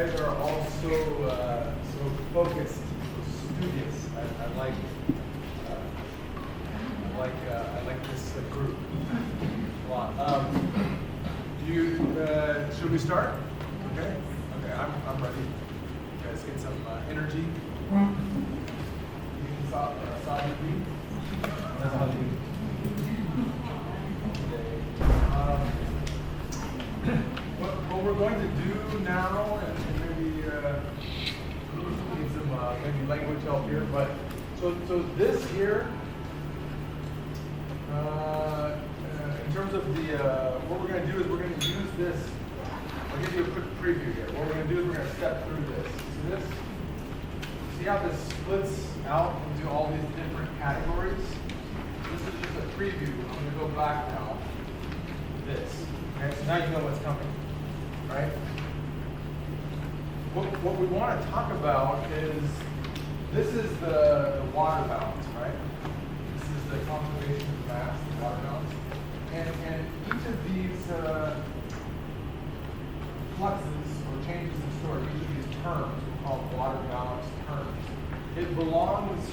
guys are all so focused, so studious. I like this group a lot. Should we start? Okay. Okay. I'm ready. You guys get some energy. What we're going to do now, and maybe need some maybe language help here, but so this here, in terms of the what we're going to do is we're going to use this. I'll give you a quick preview here. What we're going to do is we're going to step through this. See this? See how this splits out into all these different categories? This is just a preview. I'm going to go back now to this. Okay, so now you know what's coming, right? What we want to talk about is, this is the water balance, right? This is the conservation of mass, the water balance. And each of these fluxes or changes in storage, each of these terms, we call water balance terms, it belongs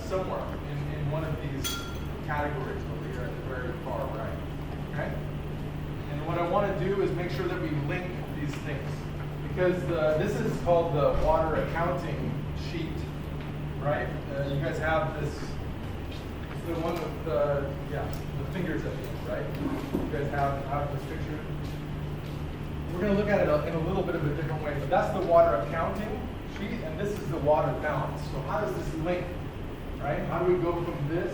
somewhere in one of these categories over here at the very far right. Okay? And what I want to do is make sure that we link these things. Because this is called the water accounting sheet, right? You guys have this, it's the one with the fingers at the end, right? You guys have this picture. We're going to look at it in a little bit of a different way, but that's the water accounting sheet, and this is the water balance. So how does this link, right? How do we go from this?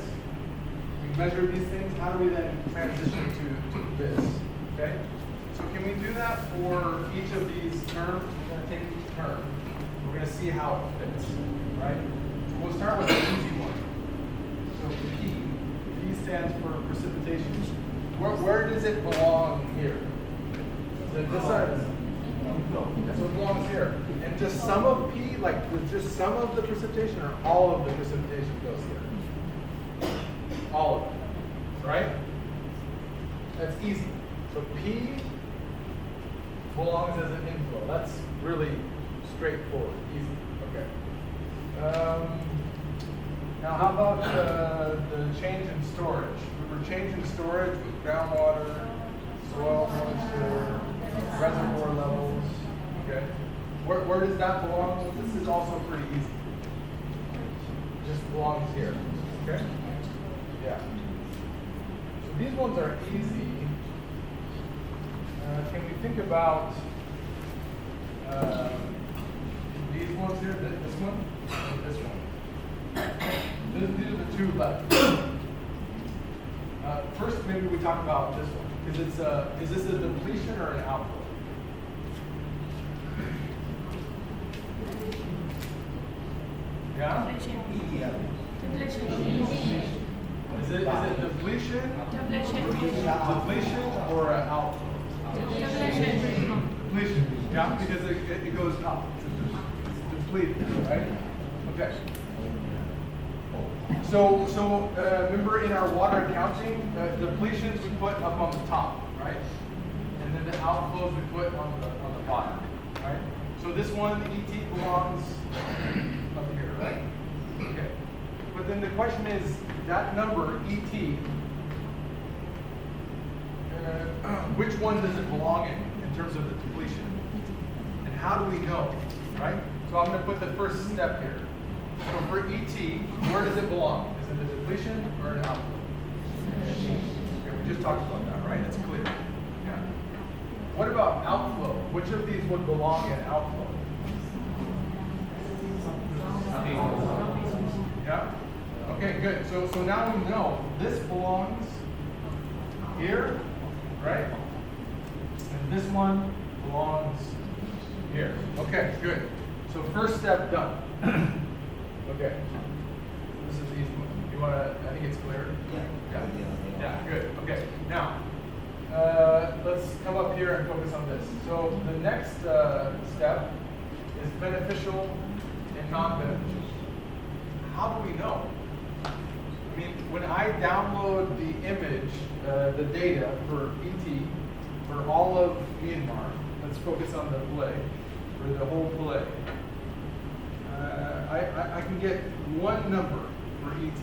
We measure these things. How do we then transition to this? Okay? So can we do that for each of these terms? We're going to take each term. We're going to see how it fits, right? So we'll start with the easy one. So P. P stands for precipitation. Where does it belong here? Is it this side? No. So it belongs here. And just some of P, like just some of the precipitation, or all of the precipitation goes here? All of it, right? That's easy. So P belongs as an inflow. That's really straightforward, easy. Okay. Now how about the change in storage? We were changing storage with groundwater, soil moisture, reservoir levels. Okay. Where does that belong? This is also pretty easy. Just belongs here. Okay? Yeah. So these ones are easy. Can we think about these ones here? This one and this one. These are the two left. First, maybe we talk about this one. Is this a depletion or an outflow? Yeah? Is it depletion? Depletion or an outflow? Depletion. Yeah, because it goes up. It's depleted, right? Okay. So remember in our water accounting, depletions we put up on the top, right? And then the outflows we put on the bottom, right? So this one, ET belongs up here, right? Okay. But then the question is, that number, ET, which one does it belong in terms of the depletion? And how do we know, right? So I'm going to put the first step here. So for ET, where does it belong? Is it a depletion or an outflow? Okay, we just talked about that, right? It's clear. Yeah. What about outflow? Which of these would belong in outflow? Yeah? Okay, good. So now we know this belongs here, right? And this one belongs here. Okay, good. So first step done. Okay. This is the easy one. You want to, I think it's clear? Yeah. Yeah, good. Okay. Now, let's come up here and focus on this. So the next step is beneficial and non-beneficial. How do we know? I mean, when I download the image, the data for ET, for all of Myanmar, let's focus on the fillet, or the whole fillet. I can get one number for ET,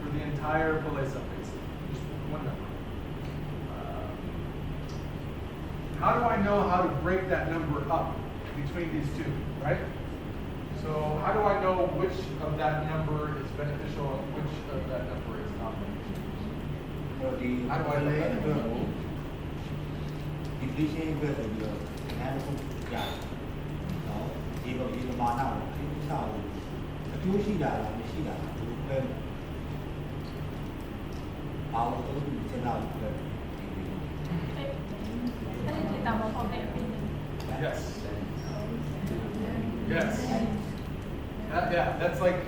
for the entire fillet subbasin, just one number. How do I know how to break that number up between these two, right? So how do I know which of that number is beneficial and which of that number is not beneficial? How do I know that? Depletionအတွက်ဆိုပြီးတော့နားတစ်ခုရတယ်။နော်ဒီလိုဒီမာနကိုသိချအောင်အကျိုးရှိတာလားမရှိတာလားဒီလိုပဲဘာလို့တော့ဒီစနာကိုပဲ Yes. Yes. Yeah, that's like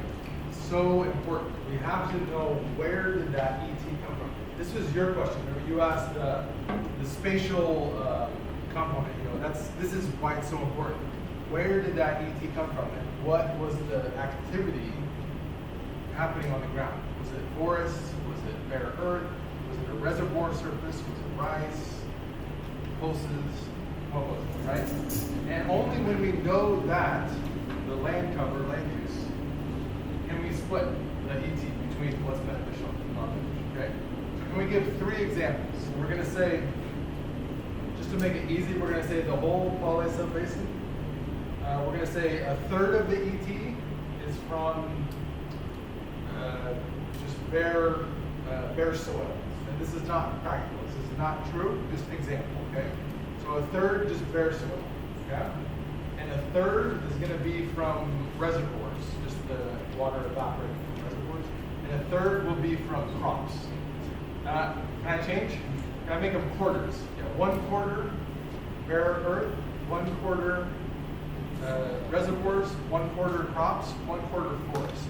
so important. We have to know where did that ET come from. This was your question. Remember, you asked the spatial component. You know, this is why it's so important. Where did that ET come from, and what was the activity happening on the ground? Was it forest? Was it bare earth? Was it a reservoir surface? Was it rice? Pulses? What was it, right? And only when we know that, the land cover, land use, can we split the ET between what's beneficial and not beneficial, okay? So can we give 3 examples? So we're going to say, just to make it easy, we're going to say the whole Paulet subbasin. We're going to say a third of the ET is from just bare soil. And this is not practical. This is not true, just an example, okay? So a third just bare soil, okay? And a third is going to be from reservoirs, just the water evaporating from reservoirs. And a third will be from crops. Can I change? Can I make them quarters? Yeah, 1/4 bare earth, 1/4 reservoirs, 1/4 crops, 1/4 forest.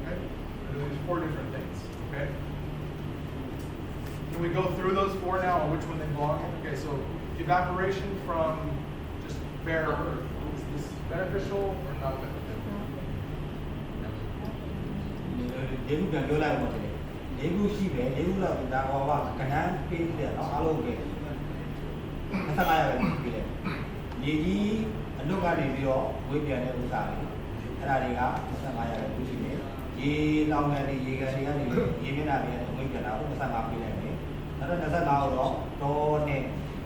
Okay? So there's 4 different things. Okay? Can we go through those 4 now and which one they belong in? Okay, so evaporation from just bare earth. Is this beneficial or not beneficial? ဒီလိုပြန်ပြောလိုက်မှတယ်။၄ခုရှိတယ်၄ခုလောက်ဒါဟောကကဏ္ဍပေးတယ်နော်အားလုံးပဲ25ရာခိုင်နှုန်းပေးတယ်။မြေကြီးအလုတ်ကနေပြီးတော့ဝေးပြန်တဲ့ဥစ္စာတွေအဲ့ဒါတွေက25ရာခိုင်နှုန်းရှိတယ်။ရေလောင်တဲ့ရေကန်တွေကနေရေမျက်နှာတွေဝေးပြန်တာကို25ပေးလိုက်တယ်။နောက်တော့25ကိုတော့တော့နဲ့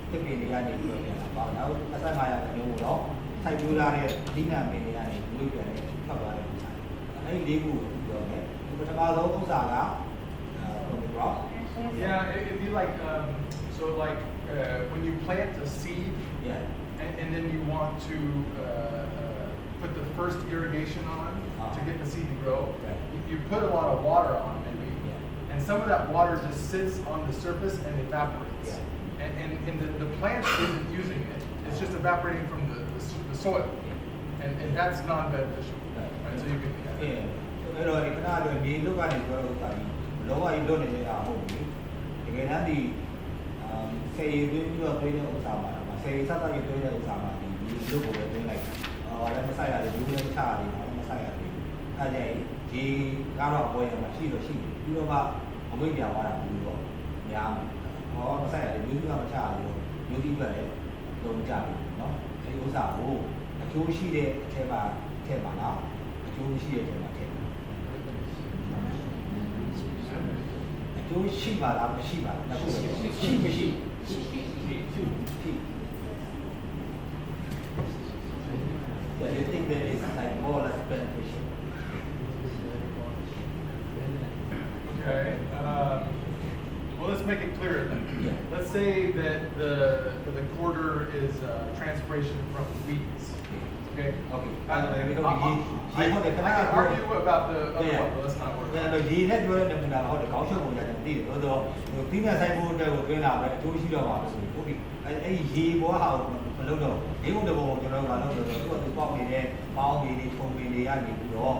တစ်ပင်တွေကနေပြီးတော့ပြန်လာပါ။နောက်25ရာခိုင်နှုန်းကိုတော့စိုက်ပျိုးလာတဲ့ဒီနံပင်တွေကနေဝေးပြန်တဲ့ထွက်သွားတဲ့ဥစ္စာ။အဲ့ဒီ၄ခုကိုပြောမယ်။ Yeah, it'd be like, so like when you plant a seed, yeah, and then you want to put the first irrigation on to get the seed to grow. Right. You put a lot of water on maybe, yeah, and some of that water just sits on the surface and evaporates. Yeah. And the plant isn't using it; it's just evaporating from the soil, and that's non-beneficial. Right? So you can. Yeah. အဲ့တော့ဒီခဏတော့ဒီလုတ်ကနေပြောလို့တာဒီလောကကြီးလွတ်နေတဲ့အားဟုတ်ပြီတကယ်တမ်းဒီဆယ်ရည်သွင်းပြီးတော့သွင်းတဲ့ဥစ္စာမှာဆယ်ရည်စသဖြင့်သွင်းတဲ့ဥစ္စာမှာဒီလုတ်ကိုပဲသွင်းလိုက်တာလည်းမဆိုင်ရတယ်ဘူးလည်းမချရတယ်မဆိုင်ရတယ်အဲ့ဒါဒီကတော့အပေါ်ရမှာရှိလို့ရှိတယ်ပြီးတော့မှအဝိညာဉ်ဝါဒဘူးတော့များမှာမဆိုင်ရတယ်ဘူးကမချရတယ်လို့မျိုးတိပြတ်တယ်လုံးကြတယ်နော်ဒီဥစ္စာကိုအကျိုးရှိတဲ့အထက်မှာလားအကျိုးရှိတဲ့အထက်မှာ都ရှိပါလားမရှိပါလားရှိမရှိ Yeah, you think that is like more or less beneficial? Okay. Well, let's make it clearer then. Yeah. Let's say that the quarter is transpiration from weeds. Okay. Okay. I can argue about the other one, but let's not worry. ဒီနဲ့ပြောတဲ့နမူနာဟောတယ်ခေါင်းချုပ်ပုံရတယ်သိတယ်ဆိုတော့ပြီးမဲ့ဆိုင်ဖို့အတွက်ကိုတွင်းလာပဲအကျိုးရှိတော့ပါလို့ဆိုပြီးဟုတ်ပြီအဲ့ဒီရေပေါ်ဟာမလုပ်တော့ဒီဘုံတဘုံကိုကျွန်တော်ကလုပ်တော့သူကပေါက်နေတဲ့ပေါင်းတွေထုံတွေတွေကနေပြီးတော့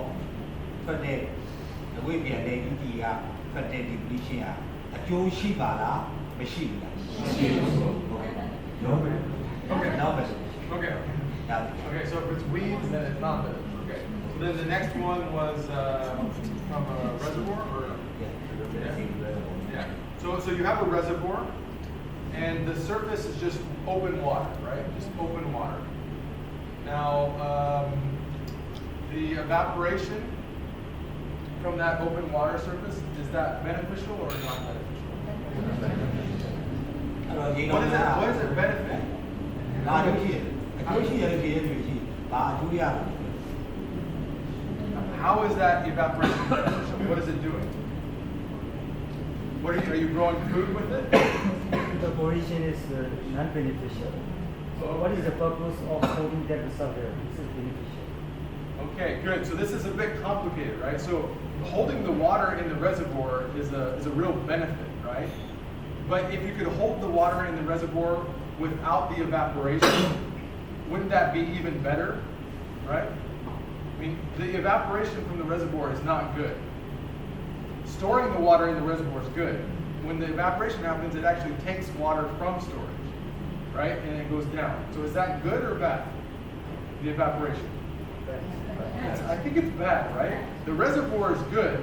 ထွက်တဲ့အဝိပြန်တဲ့ ET ကထွက်တဲ့ depletion ကအကျိုးရှိပါလားမရှိဘူးလားမရှိဘူးဟုတ်ကဲ့ Okay. Now better. Okay. Yeah. Okay, so if it's weeds, then it's not beneficial. Okay. So then the next one was from a reservoir, or Yeah. yeah. So you have a reservoir, and the surface is just open water, right? Just open water. Now, the evaporation from that open water surface, is that beneficial or not beneficial? အဲ့တော့ရေ What တော့ does it, what does it benefit? ဘာအကျိုးရှိတယ်အကျိုးရှိတယ်လို့ဖြေတဲ့လူရှိဘာအကျိုးရလဲ How is that evaporation beneficial? What is it doing? What are you growing food with it? The evaporation is non-beneficial. So what is the purpose of holding that reservoir? This is beneficial. Okay, good. So this is a bit complicated, right? So holding the water in the reservoir is a real benefit, right? But if you could hold the water in the reservoir without the evaporation, wouldn't that be even better, right? I mean, the evaporation from the reservoir is not good. Storing the water in the reservoir is good. When the evaporation happens, it actually takes water from storage, right? And it goes down. So is that good or bad? The evaporation. I think it's bad, right? The reservoir is good,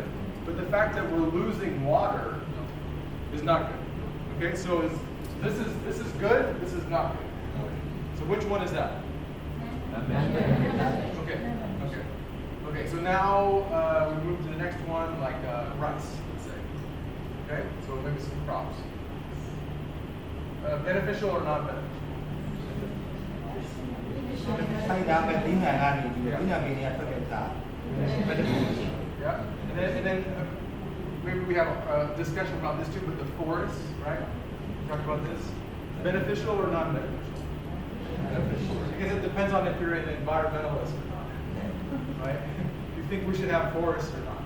but the fact that we're losing water is not good. Okay, so this is good, this is not good. So which one is that? Okay, so now we move to the next one, like rice, let's say. Okay, so maybe some crops. Beneficial or not beneficial? ဆိုင်တာမဲ့တင်းငံကနေပြီးတော့တင်းငံပင်တွေကထွက်တဲ့ဥစ္စာ Yeah, and then maybe we have a discussion about this too, but the forests, right? Talk about this. Beneficial or non-beneficial? Beneficial. Because it depends on if you're an environmentalist or not, right? You think we should have forests or not?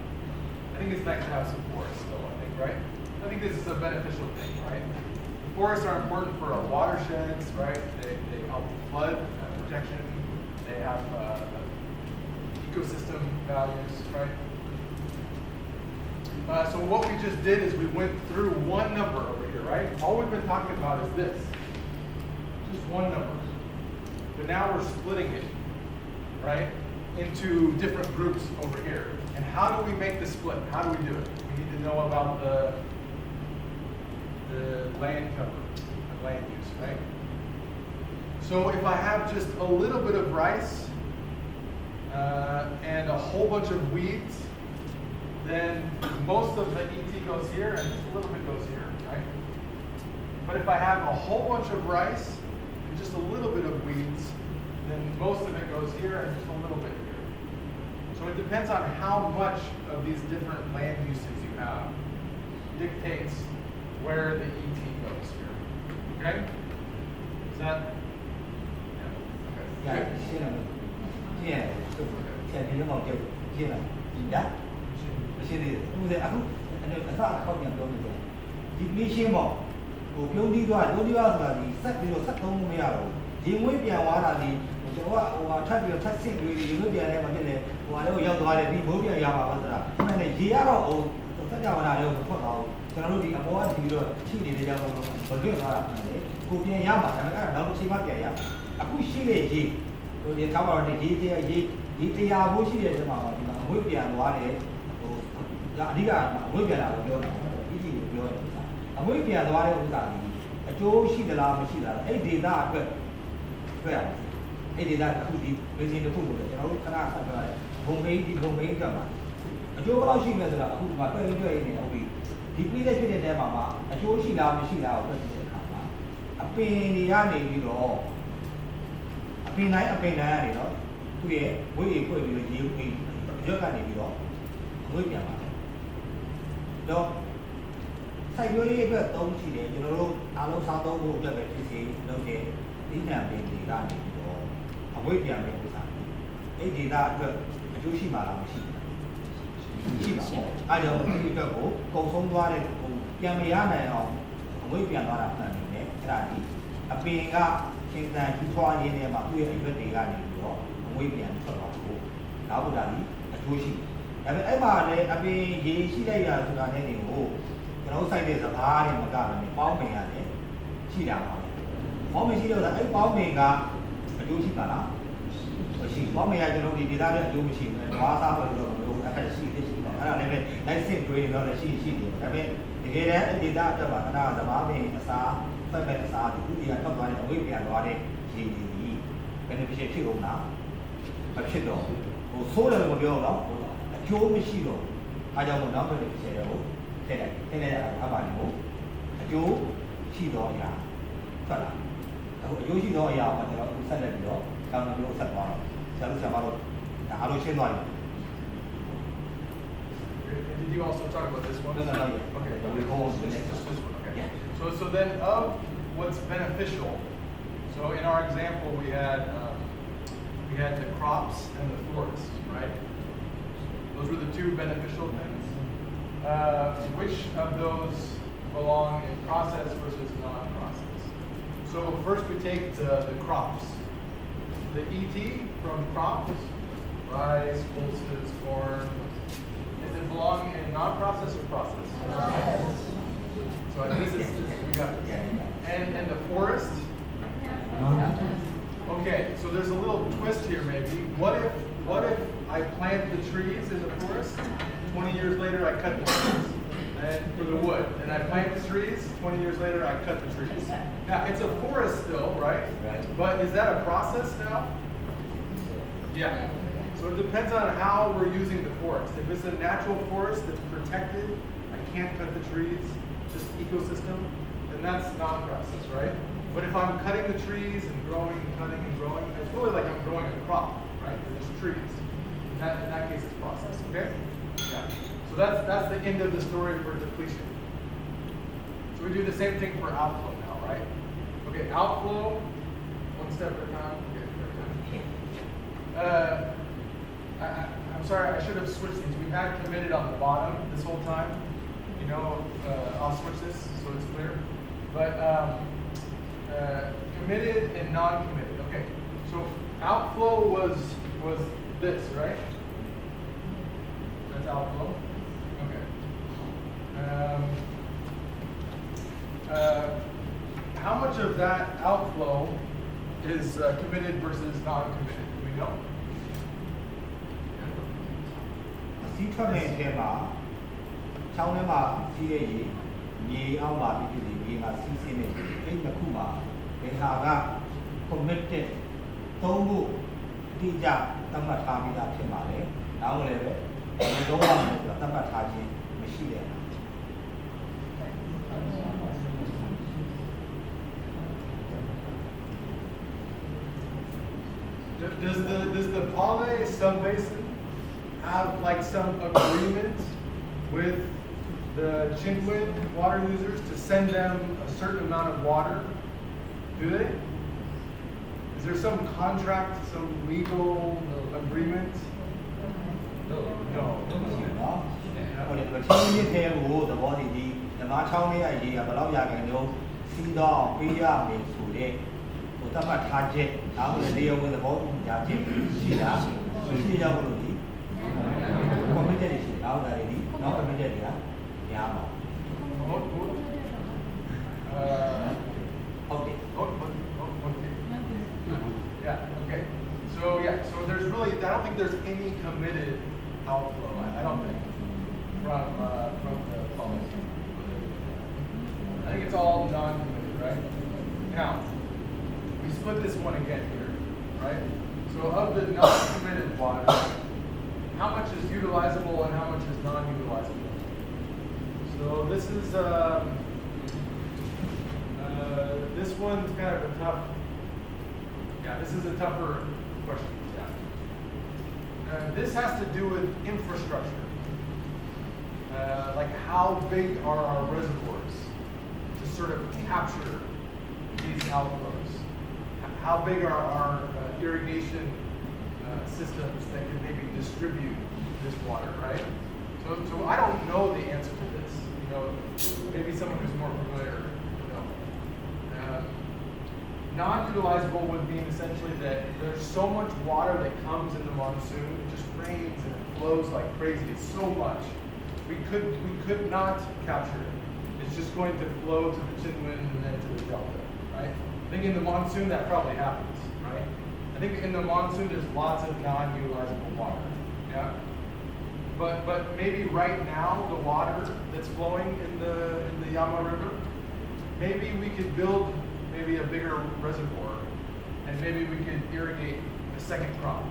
I think it's nice to have some forests, though. I think, right? I think this is a beneficial thing, right? Forests are important for our watersheds, right? They help flood protection. They have ecosystem values, right? So what we just did is we went through one number over here, right? All we've been talking about is this, just one number. But now we're splitting it, right, into different groups over here. And how do we make the split? How do we do it? We need to know about the land cover, the land use, right? So if I have just a little bit of rice and a whole bunch of weeds, then most of the ET goes here and just a little bit goes here, right? But if I have a whole bunch of rice and just a little bit of weeds, then most of it goes here and just a little bit here. So it depends on how much of these different land uses you have dictates where the ET goes here. Okay? Is that? Yeah. Okay. ရှင်းတယ်ရှင်းတယ်ဒီတော့ကျုပ်ရှင်းလားဒီဒါရှင်းသေးတယ်သူလည်းအခုအစအခေါက်ပြန်ပြောနေတယ်ဒီမီးရှင်းပေါ့ဟိုပြုံးပြီးသွားဆိုတာဒီဆက်ပြီးတော့ဆက်သုံးလို့မရတော့ဘူးရေငွေ့ပြန်သွားတာဒီကျွန်တော်ကဟိုဟာထပ်ပြီးတော့ထပ်စစ်ပြီးရေငွေ့ပြန်လဲမှဖြစ်တယ်ဟိုဟာလည်းရောက်သွားတယ်ဒီမိုးပြန်ရပါပါဆိုတာအဲ့ဒါနဲ့ရေရတော့ဟိုစက်ကြဝဠာတွေကိုထွက်သွားအောင်ကျွန်တော်တို့ဒီအပေါ်ကပြီးတော့ချိနေတဲ့ကြောင့်မလွတ်သွားတာဖြစ်တယ်ကိုပြန်ရမှာဒါပေမဲ့အဲ့ဒါနောက်တစ်ချိန်မှပြန်ရအခုရှိတဲ့ရေဟိုဒီကောင်းပါတော့ရေတရားဖို့ရှိတဲ့ချိန်မှာဒီမှာငွေ့ပြန်သွားတယ်ဟိုဒါအဓိကအငွေ့ပြန်လာလို့ပြောတာဒီကြည့်ကိုပြောတယ်အငွေ့ပြန်သွားတဲ့ဥစ္စာဒီအကျိုးရှိသလားမရှိလားအဲ့ဒေတာအတွက်တွေ့ရတယ်အဲ့ဒေတာအခုဒီဘယ်စဉ်တစ်ခုလို့ကျွန်တော်တို့ခဏဆက်ပြောရတယ်ဘုံမင်းအတွက်မှာအကျိုးဘယ်လောက်ရှိမလဲဆိုတာအခုဒီမှာတွေ့နေဟုတ်ပြီဒီပြီးတဲ့ဖြစ်တဲ့တဲမှာအကျိုးရှိလားမရှိလားကိုတွေ့တဲ့အခါမှာအပင်တွေကနေပြီးတော့အပင်တိုင်းကနေတော့သူ့ရဲ့ဝိရေခွေပြီးတော့ရေရွက်ကနေပြီးတော့ငွေ့ပြန်ပါတယ်တော့စိုက်ပျိုးရေးအတွက်သုံးရှိတယ်ကျွန်တော်တို့အားလုံးစားသုံးဖို့အတွက်ပဲဖြစ်စီလုပ်တဲ့ဒီနံပင်တွေကနေပြီးတော့အငွေ့ပြန်တဲ့ဥစ္စာအဲ့ဒီဒေတာအတွက်အကျိုးရှိမှာလားမရှိဘူးရှိပါဘူးအားကြောင့်ဒီအတွက်ကိုကုံဆုံးသွားတဲ့ဟိုပြန်မရနိုင်အောင်အငွေ့ပြန်သွားတာမှန်တယ်အဲ့ဒါဒီအပင်ကရှင်သန်ကြီးထွားရင်းနဲ့မှာသူ့ရဲ့အရွက်တွေကနေပြီးတော့အငွေ့ပြန်ထွက်သွားဖို့ဒါဘုရားကြီးအကျိုးရှိတယ်ဒါပေမဲ့အဲ့မှာလည်းအပင်ရေရှိလိုက်ရဆိုတာနဲ့တွေကိုကျွန်တော်စိုက်တဲ့စကားတွေမကလည်းပေါင်းပင်ရတယ်ရှိတာပါပေါင်းပင်ရှိတော့အဲ့ပေါင်းပင်ကအကျိုးရှိပါလားမရှိပေါင်းပင်ကကျွန်တော်ဒီဒေသရဲ့အကျိုးမရှိဘူး။ဘာသာပေါ်လို့အခက်ရှိသေးရှိပါ အဲ့ဒါလည်းပဲ license တွေတော့လည်းရှိတယ်ဒါပေမဲ့တကယ်တမ်းအဒေတာအတွက်ပါခဏသမားပင်အစားသက်ပဲအစားဒီဥတီကထောက်သွားတဲ့အဝိပြန်သွားတဲ့ရေဒီ beneficial ဖြစ်အောင်လားမဖြစ်တော့ဟိုဆိုးတယ်လို့မပြောတော့အကျိုးမရှိတော့အားကြောင့်မို့နောက် beneficial တွေကိုထည့်လိုက်ရတာအပါနေကိုအကျိုးရှိတော့ရထွက်လာအခုအကျိုးရှိတော့အရာကိုကျွန်တော်အခုဆက်လက်ပြီးတော့တောင်းတလို့ဆက်သွားတော့ဆရာတို့ဆရာမတို့ဒါအားလုံးရှင်းသွားပြီ Did you also talk about this one? No, yeah. Okay. We'll go on to the next Just one. this one, okay. Yeah. So then of what's beneficial, so in our example we had the crops and the forest, right? Those were the two beneficial things. Which of those belong in process versus non-process? So first we take the crops. The ET from crops, rice, pulses, corn. Does it belong in non-process or process? Yes. So this is we got this. And the forest. Okay, so there's a little twist here maybe. What if I plant the trees in the forest? 20 years later I cut the trees. And for the wood. And I plant the trees, 20 years later I cut the trees. Now it's a forest still, right? Right. But is that a process now? Yeah. So it depends on how we're using the forest. If it's a natural forest that's protected, I can't cut the trees, just ecosystem, then that's non-process, right? But if I'm cutting the trees and growing and cutting and growing, it's really like I'm growing a crop, right? There's trees. In that case, it's process, okay? Yeah. So that's the end of the story for depletion. So we do the same thing for outflow now, right? Okay, outflow, one step at a time. Okay, I'm sorry, I should have switched these. We've had committed on the bottom this whole time. You know, I'll switch this so it's clear. But committed and non-committed. Okay, so outflow was this, right? That's outflow. Okay. How much of that outflow is committed versus non-committed? Do we know? စီးထွက်တဲ့အထဲမှာချောင်းထဲမှာစီးရည်မြေအောက်မှာဖြစ်ဖြစ်မြေမှာစီးစင်းနေအဲ့ဒီတစ်ခုမှာဘယ်ဟာက committed သုံးဖို့အတိအကျသတ်မှတ်ထားပြီးသားဖြစ်ပါလေ။နောက်လည်းပဲဒီတော့မှဆိုတော့သတ်မှတ်ထားခြင်းမရှိတဲ့ Does the Pale subbasin have like some agreement with the Chinwin water users to send them a certain amount of water? Do they? Is there some contract, some legal agreement? No. ဟုတ်တယ်ချင်းချင်းထဲကိုသဘောတည်ပြီးဓမ္မချောင်းလေးရဲ့ရေကဘယ်လောက်ရကြတယ်လို့စီးတော့ပေးရမယ်ဆိုတဲ့ဟိုသတ်မှတ်ထားချက်ဒါမှလည်းတရားဝင်သဘောတူကြခြင်းရှိတာရှိကြဘူးလို့ဒီ committed ရှိတယ်နောက်ဒါတွေဒီ non committed တွေကများပါဟုတ်တယ် Yeah, okay. So there's really, I don't think there's any committed outflow, I don't think, from the policy. I think it's all non-committed, right? Now, we split this one again here, right? So of the non-committed water, how much is utilizable and how much is non-utilizable? So this is, this one's kind of a tough. Yeah, this is a tougher question. Yeah. This has to do with infrastructure. Like how big are our reservoirs to sort of capture these outflows? How big are our irrigation systems that can maybe distribute this water, right? So I don't know the answer to this. You know, maybe someone who's more familiar. Non-utilizable would mean essentially that there's so much water that comes in the monsoon, it just rains and it flows like crazy. It's so much. We could not capture it. It's just going to flow to the Chinwin and then to the Delta, right? I think in the monsoon that probably happens, right? I think in the monsoon there's lots of non-utilizable water. Yeah. but maybe right now the water that's flowing in the Yama River, maybe we could build maybe a bigger reservoir, and maybe we could irrigate a second crop,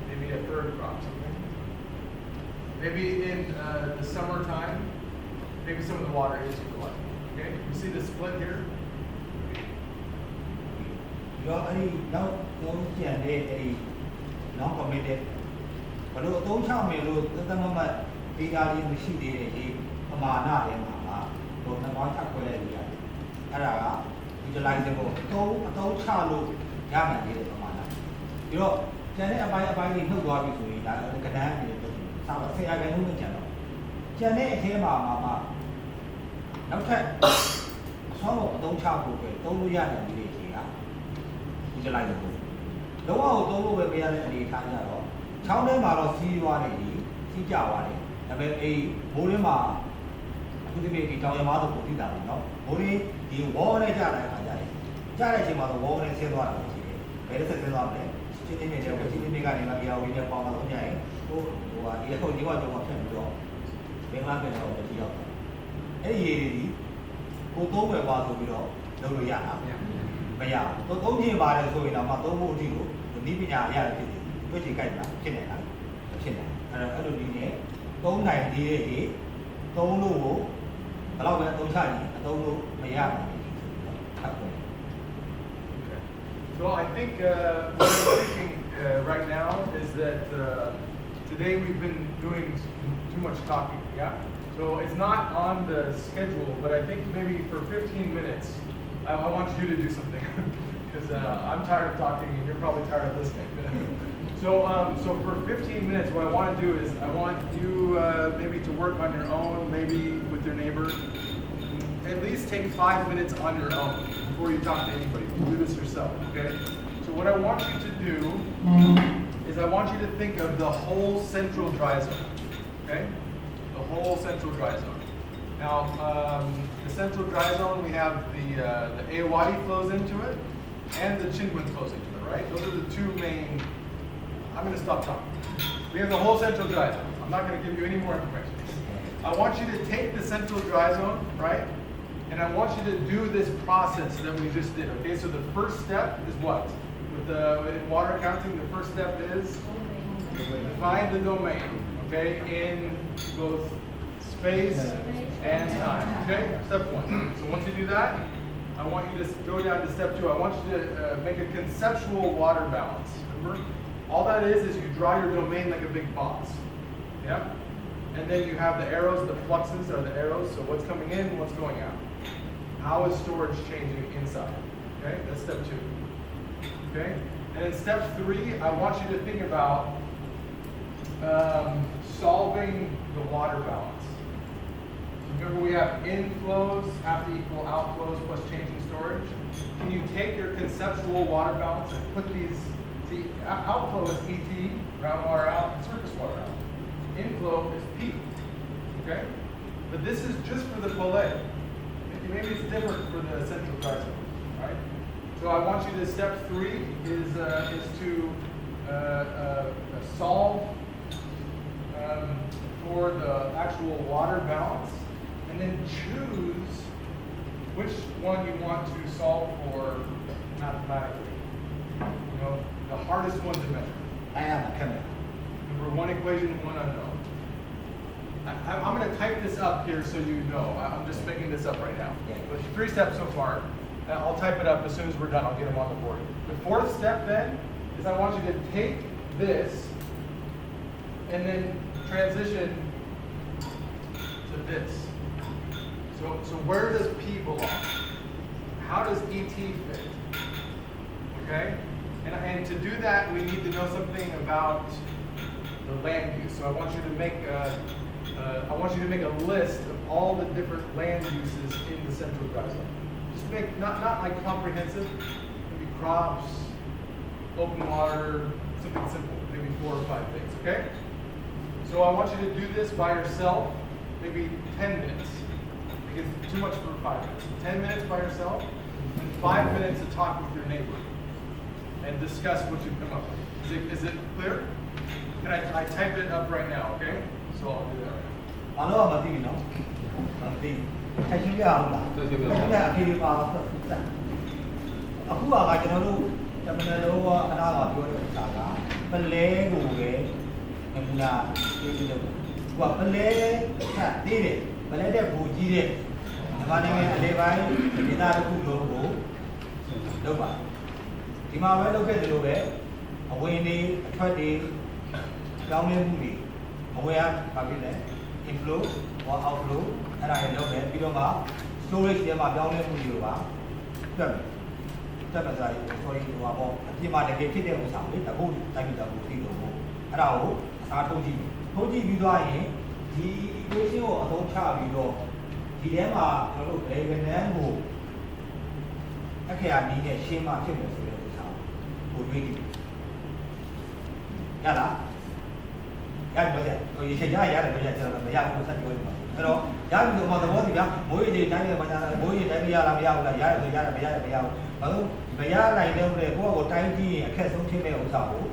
maybe a third crop, something. Maybe in the summertime, maybe some of the water is collected. Okay, you see the split here? ရောအဲ့ဒီနောက်သုံးကျန်တဲ့အဲ့ဒီ non committed ဘလို့အသုံးချမယ်လို့သတ်မှတ်ဒေတာလေးမရှိသေးတဲ့ဒီပမာဏတွေမှာကဟိုနှောင်းချက်ခွဲလိုက်ရတယ်အဲ့ဒါက utilizable အသုံးချလို့ရမယ်လေပမာဏပြီးတော့ကျန်တဲ့အပိုင်းတွေနှုတ်သွားပြီဆိုရင်ဒါကဏ္ဍအနေနဲ့ပြောပြီးစာပါဆရာကနေလို့ကျန်တော့ကျန်တဲ့အထဲမှာနောက်ထပ်အဆောအသုံးချဖို့ပဲသုံးလို့ရတယ်ဒီတွေကutilizable လုံးဝသုံးလို့ပဲမရတဲ့အနေအထားကြတော့ချောင်းထဲမှာတော့စီးသွားတယ်စီးကြသွားတယ်ဒါပေမဲ့အေးမိုးရင်းမှာအခုဒီနေ့ဒီတောင်ရမားတော့ပုံသိတာပေါ့နော်မိုးရင်းဒီဝေါ်နဲ့ကြတဲ့အခါကျတယ်ကြတဲ့အချိန်မှာတော့ဝေါ်နဲ့ဆင်းသွားတာပဲရှိတယ်ဘယ်လိုဆက်ဆင်းသွားမလဲချင်းချင်းနဲ့ချင်းချင်းကနေမှတရားဝင်နဲ့ပေါင်းတော့ညရင်ဟိုဟာဒီအခုဒီကတော့ဖြတ်ပြီးတော့ဘင်္ဂလားပြည်တော့ကြည့်တော့အဲ့ဒီရေတွေကိုသုံးဝယ်ပါဆိုပြီးတော့လုပ်လို့ရတာမရဘူးသုံးချင်ပါတယ်ဆိုရင်တော့မှသုံးဖို့အထိကိုဒီပညာအရာဖြစ်တယ်တွေ့ချင်ကြိုက်တာဖြစ်နေတာဖြစ်တယ်အဲ့လိုဒီနဲ့သုံးနိုင်သေးတဲ့ရေသုံးလို့ကိုဘယ်တော့ပဲအသုံးချရင်အသုံးလို့မရဘူးဟုတ်ကဲ့ So I think what I'm thinking right now is that today we've been doing too much talking, yeah? So it's not on the schedule, but I think maybe for 15 minutes, I want you to do something. Because I'm tired of talking and you're probably tired of listening. So for 15 minutes, what I want to do is I want you maybe to work on your own, maybe with your neighbor. At least take 5 minutes on your own before you talk to anybody. Do this yourself, okay? So what I want you to do is I want you to think of the whole central dry zone, okay? The whole central dry zone. Now, the central dry zone, we have the Ayawadi flows into it, and the Chindwin flows into it, right? Those are the two main. I'm going to stop talking. We have the whole central dry zone. I'm not going to give you any more information. I want you to take the central dry zone, right? And I want you to do this process that we just did, okay? So the first step is what? In water accounting, the first step is define the domain, okay? In both space and time, okay? Step one. So once you do that, I want you to go down to step two. I want you to make a conceptual water balance. Remember? All that is you draw your domain like a big box. Yeah? And then you have the arrows, the fluxes are the arrows, so what's coming in, what's going out. How is storage changing inside? Okay, that's step two. Okay? And in step three, I want you to think about solving the water balance. Remember, we have inflows have to equal outflows plus changing storage. Can you take your conceptual water balance and put these, see, outflow is ET, groundwater out, and surface water out. Inflow is P, okay? But this is just for the Pollet. Maybe it's different for the central dry zone, right? So I want you to, step three is to solve for the actual water balance, and then choose which one you want to solve for mathematically. You know, the hardest one to measure. Number one equation, one unknown. I'm going to type this up here so you know. I'm just making this up right now. But 3 steps so far. I'll type it up as soon as we're done. I'll get them on the board. The fourth step then is I want you to take this and then transition to this. So where does P belong? How does ET fit? Okay? And to do that, we need to know something about the land use. So I want you to make a list of all the different land uses in the central dry zone. Just make not like comprehensive, maybe crops, open water, something simple, maybe 4 or 5 things, okay? So I want you to do this by yourself, maybe 10 minutes. Because it's too much for 5 minutes. 10 minutes by yourself, and 5 minutes to talk with your neighbor and discuss what you've come up with. Is it clear? Can I type it up right now, okay? So I'll do that right now. ဘာလို့မသိဘူးနော်မသိထိုင်ရှင်းပြအောင်လားထိုင်ရှင်းပြအဖေပါအခုကကျွန်တော်တို့တမန်တော်ကအနာကပြောတဲ့ဥစ္စာကပလဲကိုပဲမူလာသိပြီးတော့ဟိုကပလဲထပ်သေးတယ်ပလဲတဲ့ဘူကြီးတဲ့မြန်မာနိုင်ငံအလဲပိုင်းဒေသတစ်ခုလုံးကိုလုပ်ပါဒီမှာပဲလုပ်ခဲ့တယ်လို့ပဲအဝင်တွေအထွက်တွေကြောင်းလဲမှုတွေအဝင်ကဘာဖြစ်လဲ inflow or outflow အဲ့ဒါရလုပ်မယ်ပြီးတော့မှ storage ထဲမှာပြောင်းလဲမှုတွေပါတက်မယ်တက်မယ်ဆိုရင် sorry ဟိုပါပေါ့အပြင်မှာတကယ်ဖြစ်တဲ့ဥစ္စာလေတကုတ်တိုင်းပြည်တကုတ်သိလို့ပေါ့အဲ့ဒါကိုအစားထုတ်ကြည့်ပြီးသွားရင်ဒီ equation ကိုအသုံးချပြီးတော့ဒီထဲမှာကျွန်တော်တို့ diagonal ကိုအခရာနည်းနဲ့ရှင်းမှဖြစ်မယ်ဆိုတဲ့ဥစ္စာကိုတွေးကြည့်ရလားရတယ်ဟိုရေချရတယ်ဗျာကျွန်တော်မရဘူးဆက်ပြောနေပါအဲ့တော့ရပြီဆိုမှသဘောတည်ဗျာမိုးရေတိုင်းရမှာမိုးရေတိုင်းရလားမရဘူးလားရတယ်ဆိုရတယ်မရတယ်မရဘူးဘာလို့မရနိုင်တဲ့ကိုယ့်ကိုတိုင်းကြည့်ရင်အခက်ဆုံးဖြစ်တဲ့ဥစ္စာကို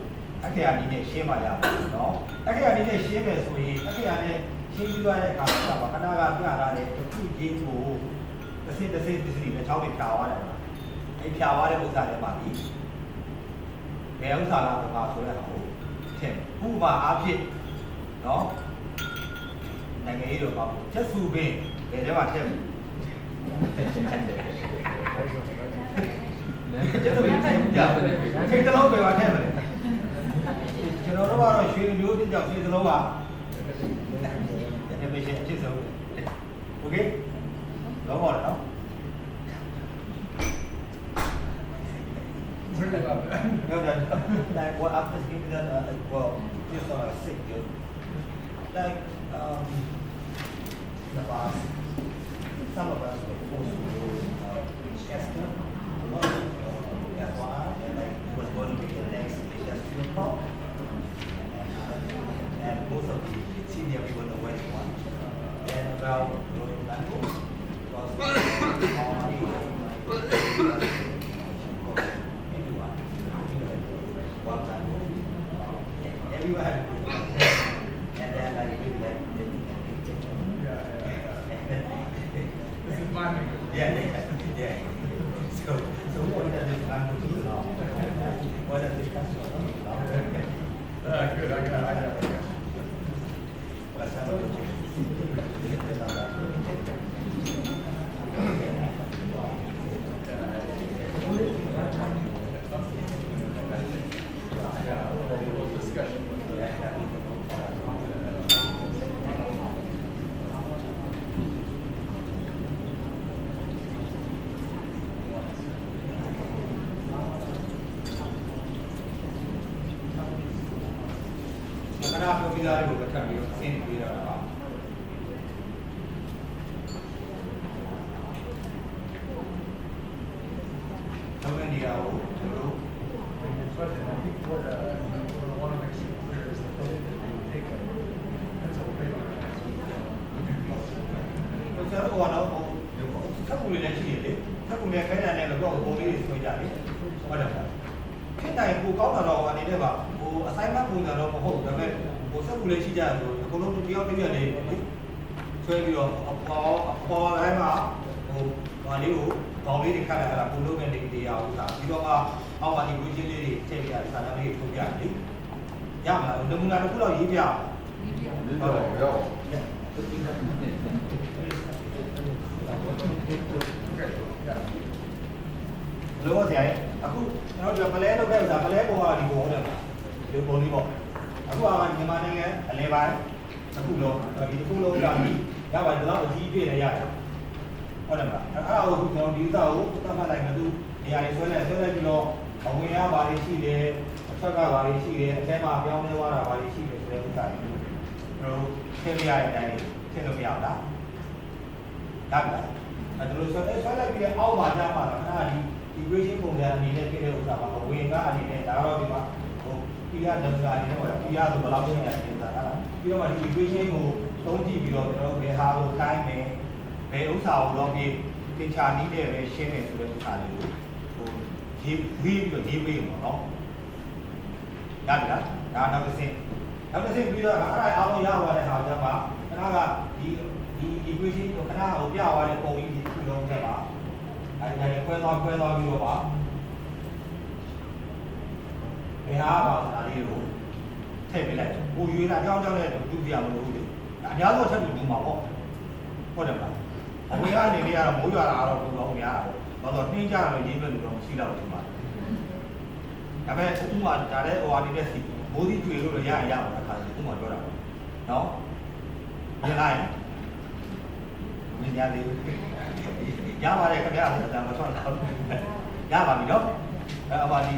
အခရာနည်းနဲ့ရှင်းမှရပါဘူးနော်အခရာနည်းနဲ့ရှင်းမယ်ဆိုရင်အခရာနဲ့ရှင်းပြီးသွားတဲ့အခါမှာခဏကပြလာတဲ့တစ်ခုချင်းကိုတစ်စိတစ်စီနဲ့ချောင်းတွေဖြာသွားတယ်အဲ့ဖြာသွားတဲ့ဥစ္စာတွေပါပြီဘယ်ဥစ္စာလားဆိုတော့ဆိုတဲ့ဟာကိုထည့်ဥပမာအားဖြင့်နော်နိုင်ငံရေးတော့ပါဘူးချက်စုပင်ဘယ်ထဲမှာထည့်မလဲချက်စုပင်ထည့်ကြတယ်ထိတ်တလုံးပဲပါထည့်မလဲကျွန်တော်တို့ကတော့ရွှေမျိုးတစ်ကြောင်ရွှေတလုံးပါဒီမေရှင်အဖြစ်ဆုံးโอเคတော့ပါတော့ Really love it. No, like what I'm just giving that well, just on a sick dude. Like in the past, some of us were forced to do Chester, that's why, and like it was going to be the next Chester pop. And most of the senior people know where they want. And about going back home, because all money everyone had and then like we like This is my language. yeah so what does this language belong what does this culture belong Good, I got it. what's that about Discussion. Karena apabila ibu berkata dia sini dia apa? Kemudian dia dulu. But I think what I want to make sure clear is that they take a, that's a waiver. Kalau orang orang tak boleh nak ciri le, tak boleh kena nak lepas boleh semua jadi. Ada tak? Kita yang kau kalau orang ini apa? Assignment pun kalau mahu, tapi tak boleh ciri jadi. Kalau tu dia dia le, so dia apa lain mah, orang ni kau ni dekat ada puluh minit dia awak. Dia awak ni buat jadi ciri ada sana ni tu jadi. Ya, mula tu pula ini dia. Lo thì aku nó giờ phải lấy đâu cái giờ phải lấy bộ đi bộ được được bộ đi bộ aku akan gimana ya lebar aku lo lagi aku lo lagi ya pada lah TV ni ya ada tak aku kalau dia tahu kita malah itu ya soalnya kalau orang yang balik sini cakap balik sini saya mah yang ni orang balik sini saya bukan terus saya ni saya tu biar dah tak terus soalnya dia awak macam mana ni equation ပုံစံအနေနဲ့ဖြစ်တဲ့ဥစ္စာပါအဝင်ကအနေနဲ့ဒါတော့ဒီမှာPရ W အနေနဲ့ဟောတာ Pရဆိုဘယ်လောက်ဖြစ်နေလဲဆိုတာဟာပြီးတော့မှဒီ equation ကိုသုံးကြည့်ပြီးတော့ကျွန်တော်တို့ဘယ်ဟာကိုကိုင်းမယ်ဘယ်ဥစ္စာကိုတော့ပြီးသင်္ချာနည်းနဲ့ပဲရှင်းမယ်ဆိုတဲ့ဥစ္စာလေးကိုရေးပြီးတော့ရေးပေးမှာเนาะရပြီလားဒါနောက်တစ်ဆင့် နောက်တစ်ဆင့်ပြီးတော့အဲ့ဒါအားလုံးရသွားတဲ့အခါကျမှခဏကဒီ equation ကိုခဏဟိုပြသွားတဲ့ပုံကြီးဒီခုလုံးတက်ပါအဲ့ဒါလည်းခွဲသွားပြီးတော့ပါဘယ်ဟာပါဆိုတာလေးကိုထည့်ပေးလိုက်။ကိုရွေးတာအကြောင်းနဲ့တူပြရမလို့လေ။အများဆုံးထပ်ပြီးမှာပေါ့။ဟုတ်တယ်မလား။အမေကနေနေရတော့မိုးရွာတာတော့ဘုံတော့များတာပေါ့။ဘာလို့နှင်းကြလို့ရေးမဲ့လူတော့မရှိတော့ဘူးမှာ။ဒါပေမဲ့ဥမာဒါလည်းဟိုအနေနဲ့စီမိုးဒီကျွေလို့ရရမှာအခါကြီးဥမာပြောတာပေါ့။နော်။မြင်လိုက်မြင်ရသေးဘူး။ရပါတယ်ခင်ဗျာ။ဒါမှတော့ရပါပြီနော်။အပါဒီ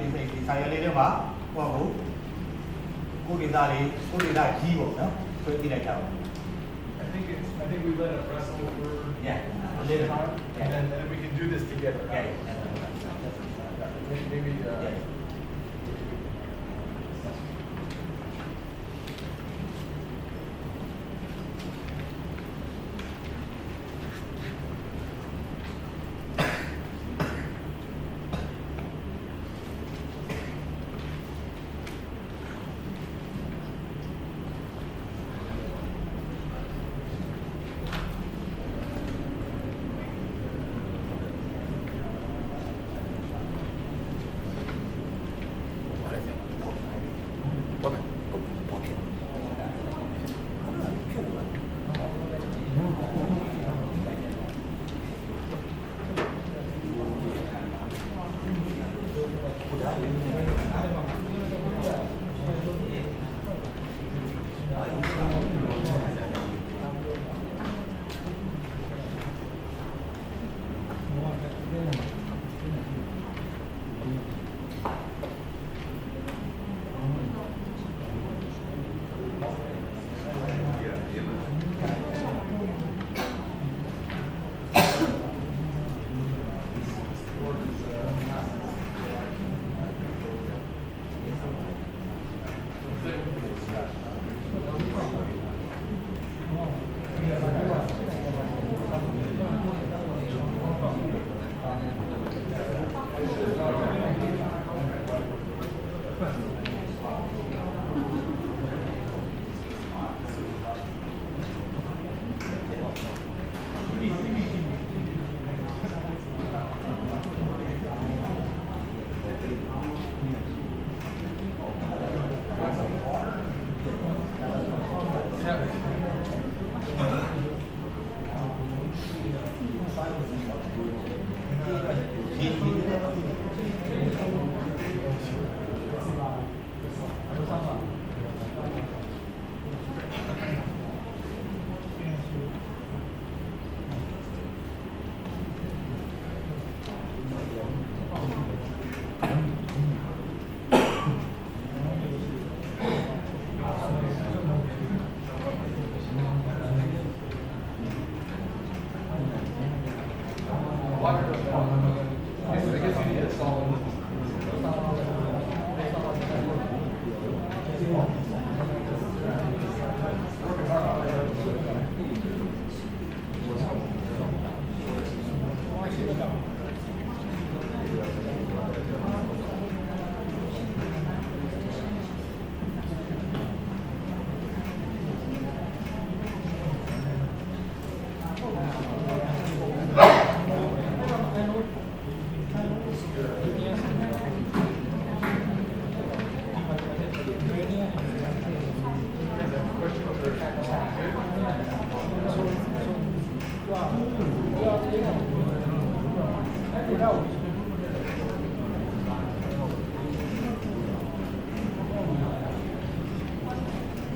ဒီဆိုင်ရလေးတွေမှာဟောဘူးကိုဒေတာကြီးပေါ့နော်ဆွဲကြည့်လိုက်ကြပါ I think we let it rest over Yeah, a some little. time, Yeah. and then we can do this together. Yeah. Maybe Yeah.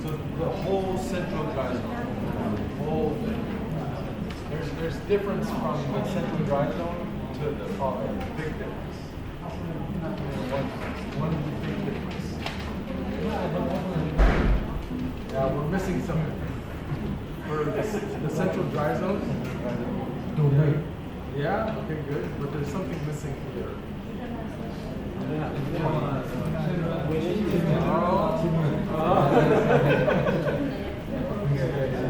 So the whole central dry zone, whole thing. There's difference from the central dry zone to the big difference. One big difference. Yeah, we're missing something. For the central dry zone. Yeah, okay, good. But there's something missing here.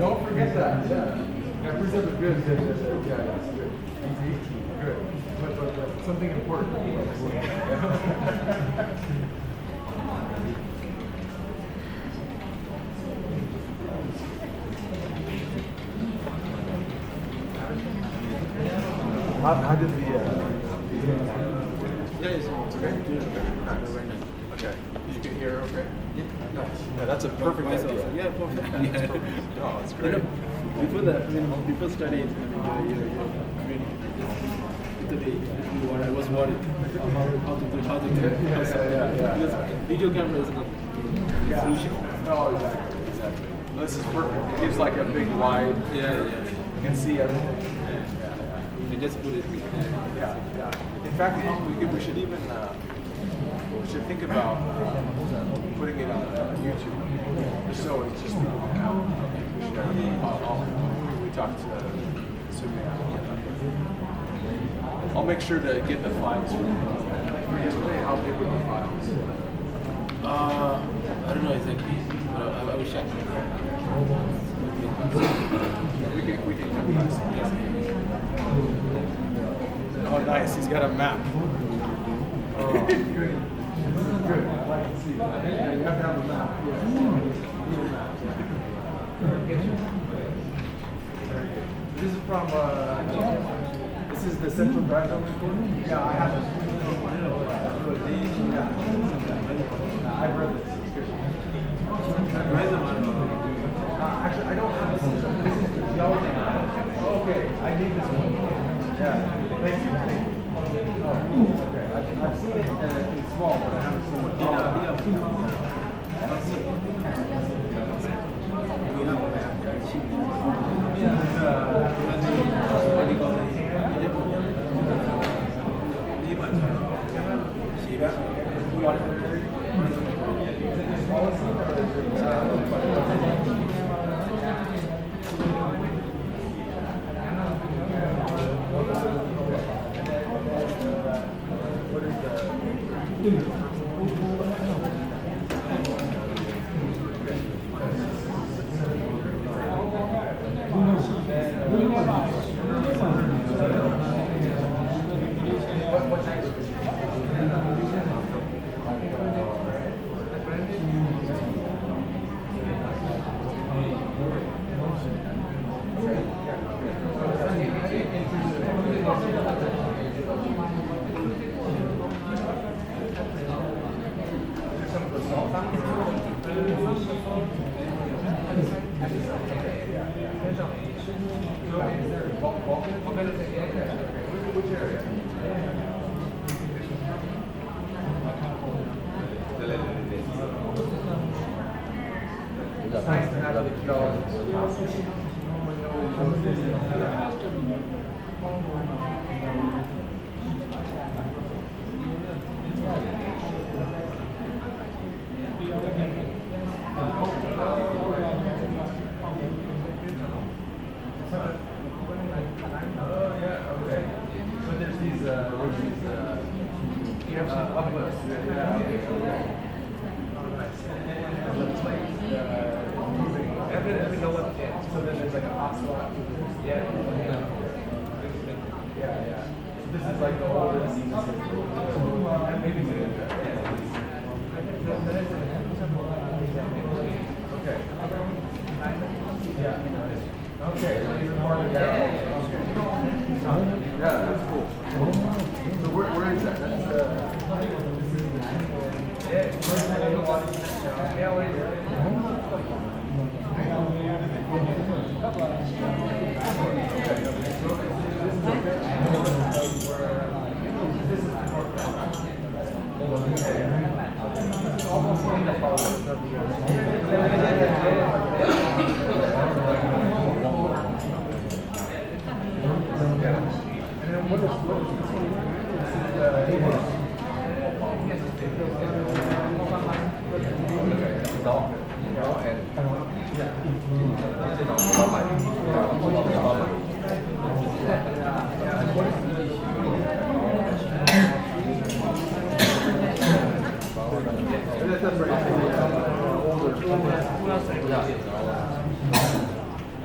Don't forget that. Yeah, preserve it good. Yeah, that's good. Easy, good. But something important. how did the Yeah, it's okay. okay? You can hear okay? Yeah. Nice. Yeah, that's a perfect idea. Yeah, perfect. No, it's You great. know, before that, when people study, I mean, I was worried how to do it. Yeah. Because video camera is not crucial. No, exactly. This is perfect. It gives like a big wide. Yeah. You can see everything. You just put it. Yeah. In fact, we should even we should think about putting it on YouTube, just so it's just people can have. We talked to Sumia. I'll make sure to get the files for yesterday. How big were the files? I don't know exactly. But I will check. We can come back. Oh, nice. He's got a map. Oh, good. Good. I like to see that. You have to have a map. This is from, this is the Central Brazil recording? Yeah, I have it. I've read this. It's good. Actually, I don't have this. This is the geology. Okay, I need this one. Yeah, thank you. Oh, okay. I've seen it in small, but I haven't seen it. Which area? It's nice to have the uplifts. Yeah, okay. Oh, nice. Every know what, so then there's like a hot spot. Yeah. Yeah. This is like the oldest. And maybe okay. Yeah. Okay, so even farther down. Yeah, that's cool. So where is that?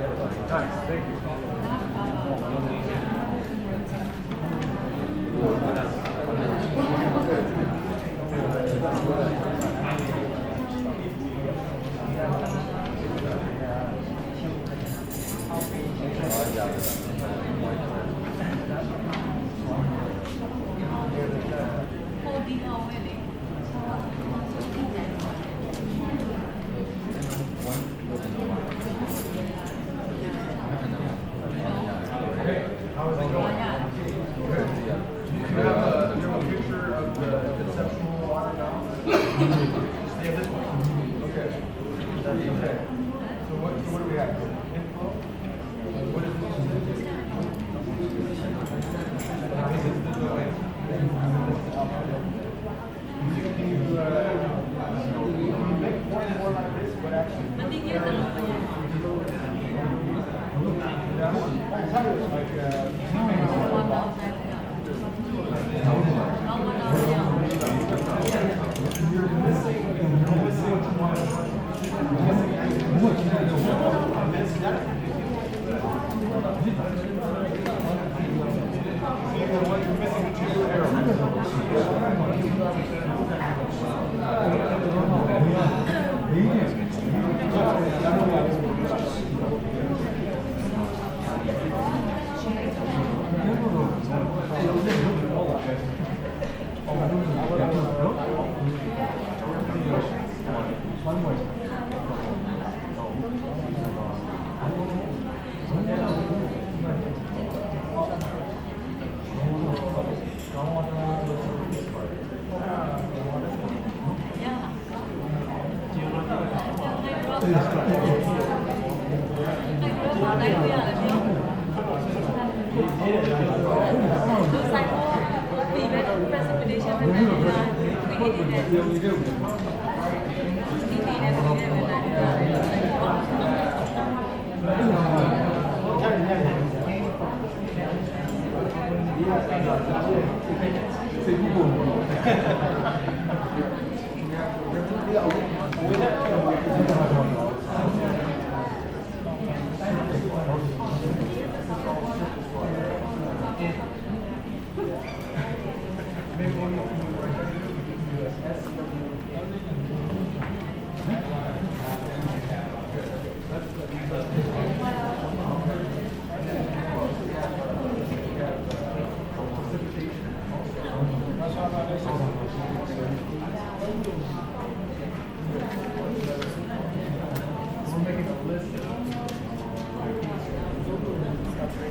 That's nice, thank you. Yeah, this one. Okay. Okay. So what do we have? Inflow? What is this? This is the domain. Can you make more like this, but actually. That one? I thought it was like, you're missing one.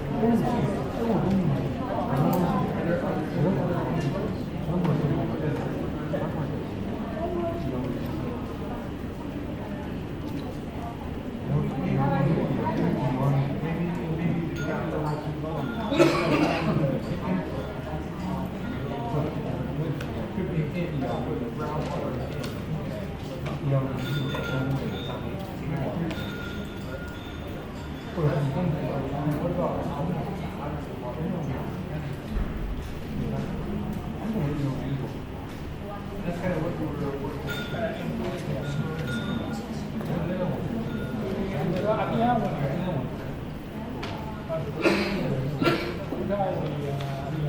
You're missing two That's kind of what we were working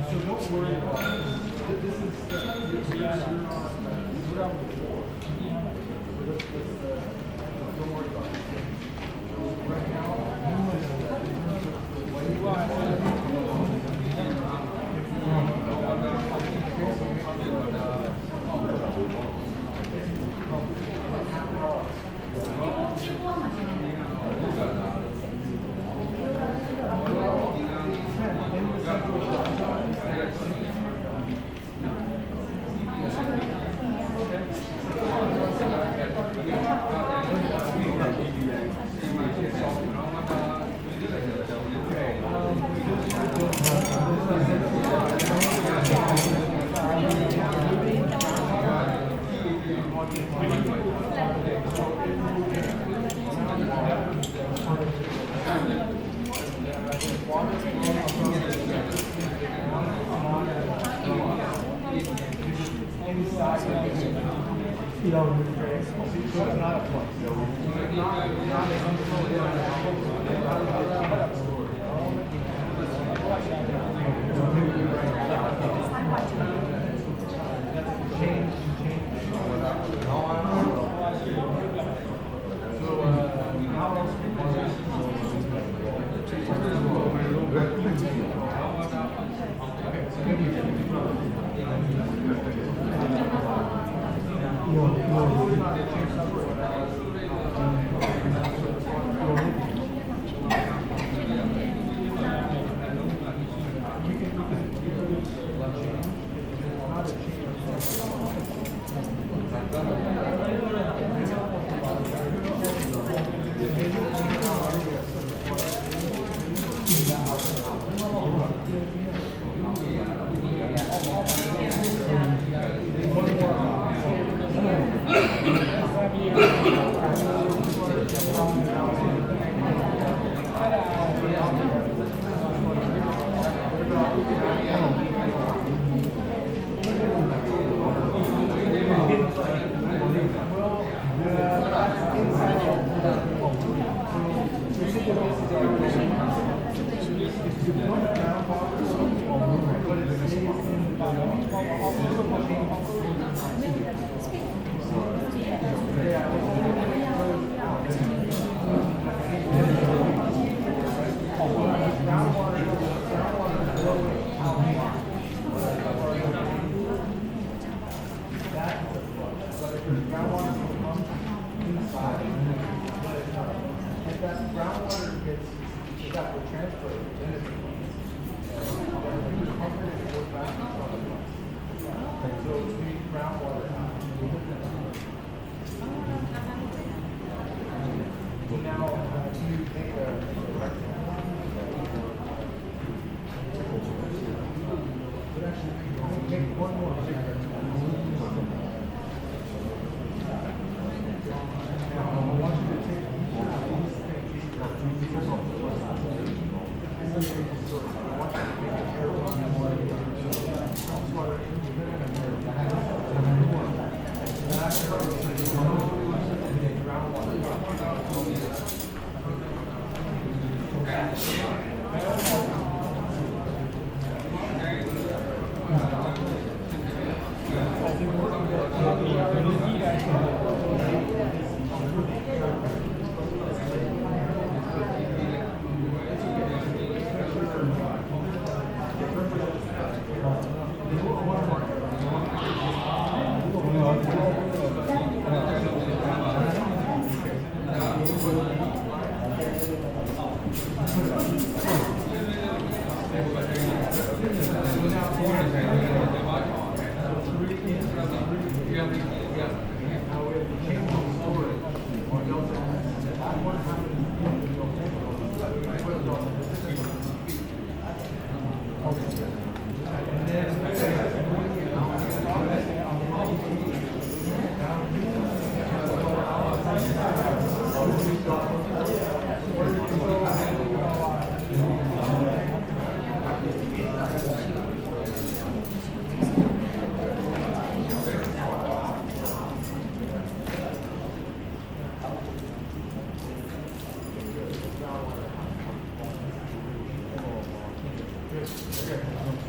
So don't worry about it. This is don't worry about it. Right now, If that groundwater gets stuck or transferred, then it's so we need groundwater. Now, can you take take one more picture. Now, I want you to take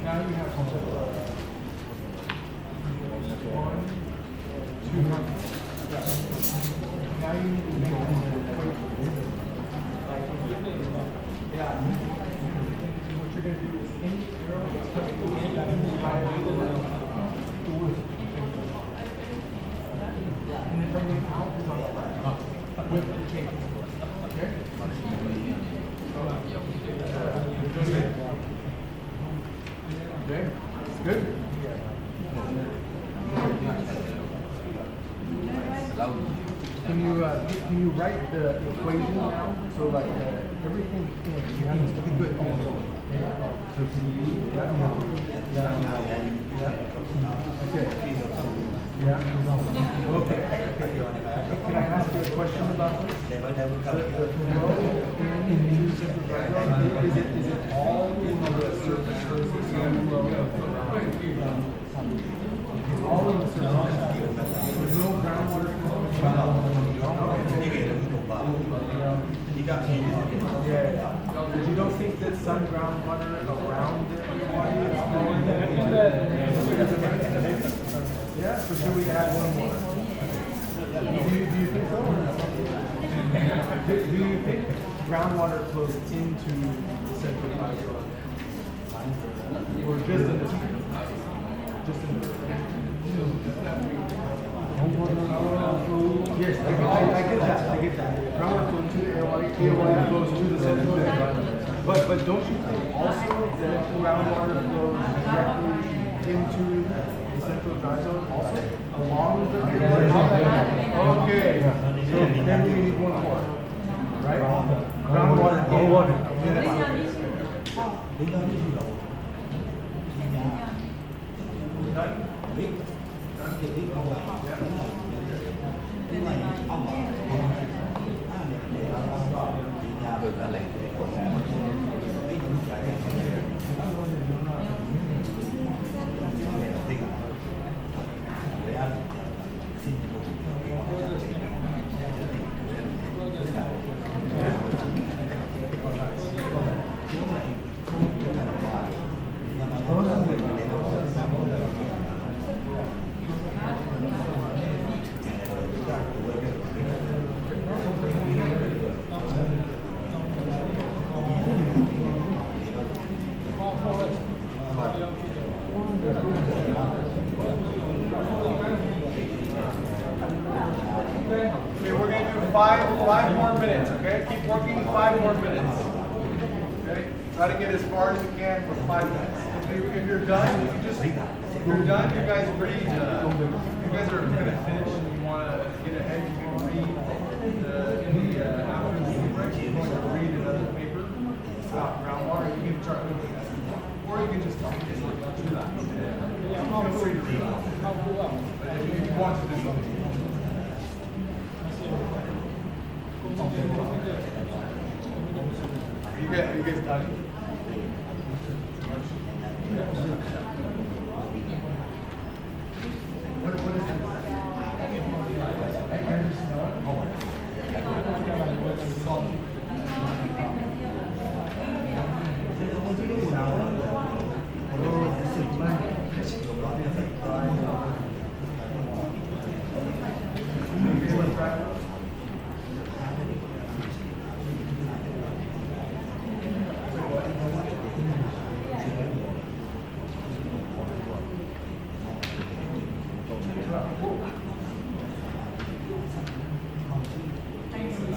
Now you have one, two, now you need to make yeah. What you're going to do is any arrow that's coming to and then bring it out is on the left with the cable. Okay? Okay, good. Can you write the equation down? So like everything in you have to be good. So can you yeah. Okay. Yeah. Okay. Can I ask you a question about this? The flow is it all in the surface or is it some flow of the ground? It's all in the surface. There's no groundwater flowing. Yeah. But you don't think that some groundwater around the body is flowing? Yeah, so should we add one more? Do you think so? Do you think groundwater flows into the central hydro? Or just in the just in the yes, I get that. Groundwater flows to the airway flows to the central environment. But don't you think also that groundwater flows directly into the central dry zone also? Along with the airway? Okay. So then we need one more. Right? Groundwater. Okay, we're gonna do five more minutes, okay? Keep working 5 more minutes. Okay? Try to get as far as you can for 5 minutes. If you're done, you just, if you're done, you guys read, you guys are gonna finish and you wanna get ahead, you can read after the break, you're going to read another paper, groundwater, you can try doing that. Or you can just talk. Feel free to read. If you want to do something. Are you guys done? What is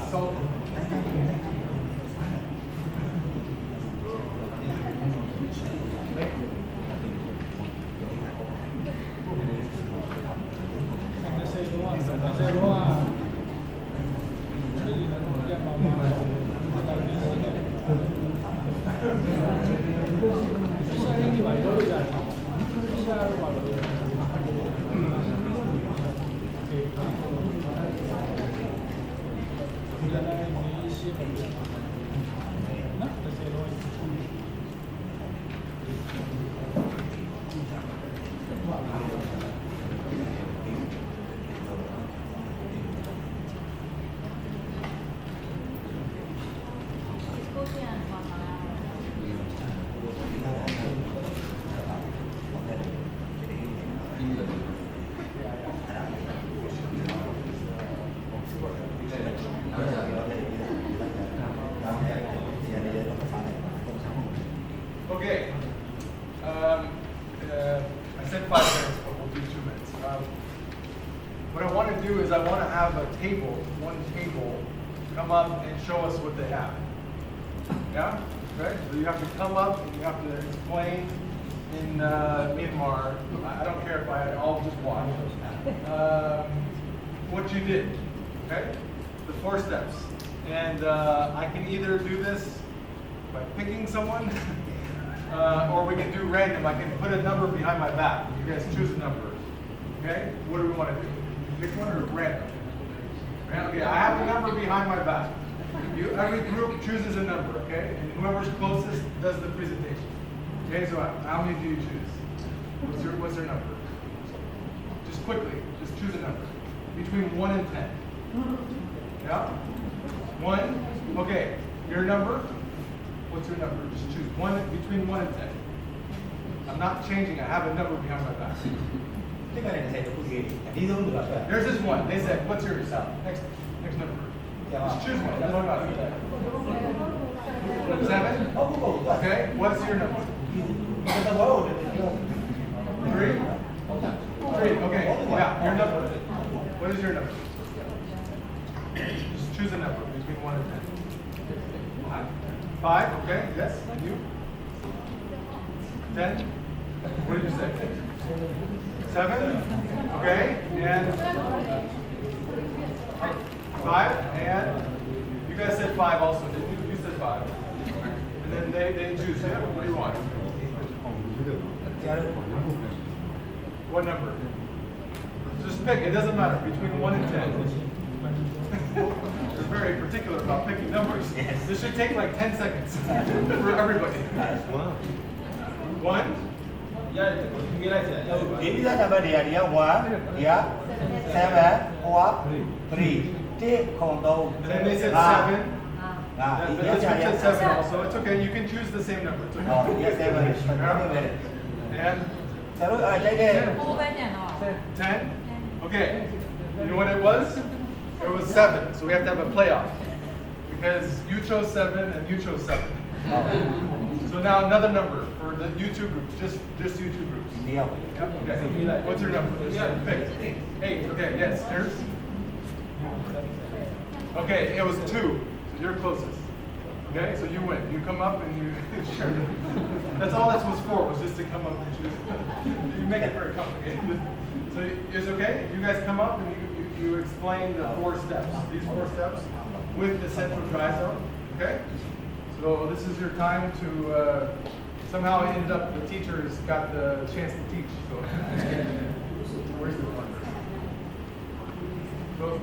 salt? Okay. I said 5 minutes, but we'll do 2 minutes. What I want to do is I want to have a table, one table, come up and show us what they have. Yeah? Okay? So you have to come up and you have to explain in Myanmar. I don't care if I'll just watch. What you did. Okay? The 4 steps. And I can either do this by picking someone, or we can do random. I can put a number behind my back. You guys choose a number. Okay? What do we want to do? Pick one or random? Okay, I have a number behind my back. Every group chooses a number, okay? And whoever's closest does the presentation. Okay, so how many do you choose? What's your number? Just quickly, just choose a number. Between 1 and 10. Yeah? 1? Okay, your number? What's your number? Just choose one between 1 and 10. I'm not changing. I have a number behind my back. There's this one. They said, "What's yours?" Next number. Just choose one. That's what I'm about. 7. Okay. What's your number? 3. 3. Okay. Yeah. Your number. What is your number? Just choose a number between 1 and 10. 5, okay, yes, you? 10? What did you say? 7? Okay, and 5, and you guys said 5 also, didn't you? You said 5. And then they choose, yeah, what do you want? What number? Just pick, it doesn't matter, between 1 and 10. You're very particular about picking numbers. Yes. This should take like 10 seconds for everybody. 1? Give me that number there. Yeah, 1, yeah, 7, 4, 3. Take count. And then they said 7. Ah, But yes, this one said 7 yeah. also. It's okay, you can choose the same number. It's okay. Oh, yes, 7. And Chalo, take it. 10? Okay. You know what it was? It was 7. So we have to have a playoff. Because you chose 7 and you chose 7. So now another number for the U2 groups, just U2 groups. Neil. Okay. What's your number? Pick. 8. Okay, yes. Yours? Okay, it was 2. So you're closest. Okay, so you win. You come up and you share it. That's all this was for, was just to come up and choose. You make it very complicated. So it's okay? You guys come up and you explain the 4 steps, these 4 steps, with the central dry zone. Okay? So this is your time to somehow it ended up the teachers got the chance to teach. So where's the fun? So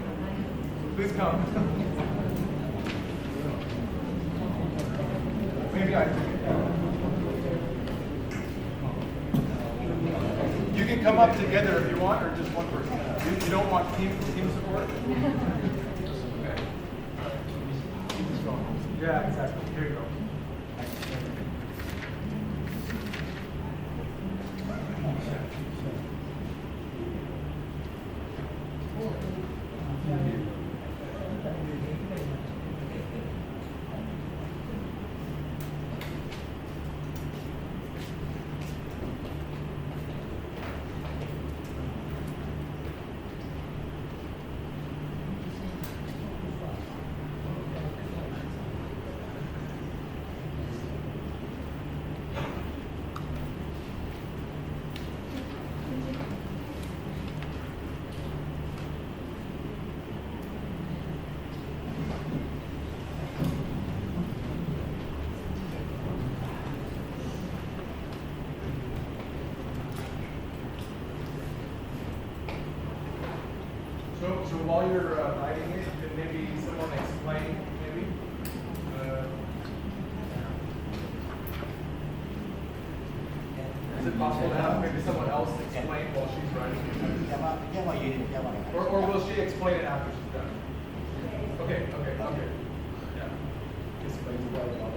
please come. Maybe I took it down. You can come up together if you want, or just one person. You don't want team support? Okay. Keep this going. Yeah, exactly. Here you go. So while you're writing it, can maybe someone explain, maybe? Is it possible to have maybe someone else explain while she's writing it? Or will she explain it after she's done? Okay. Yeah. Explains it well.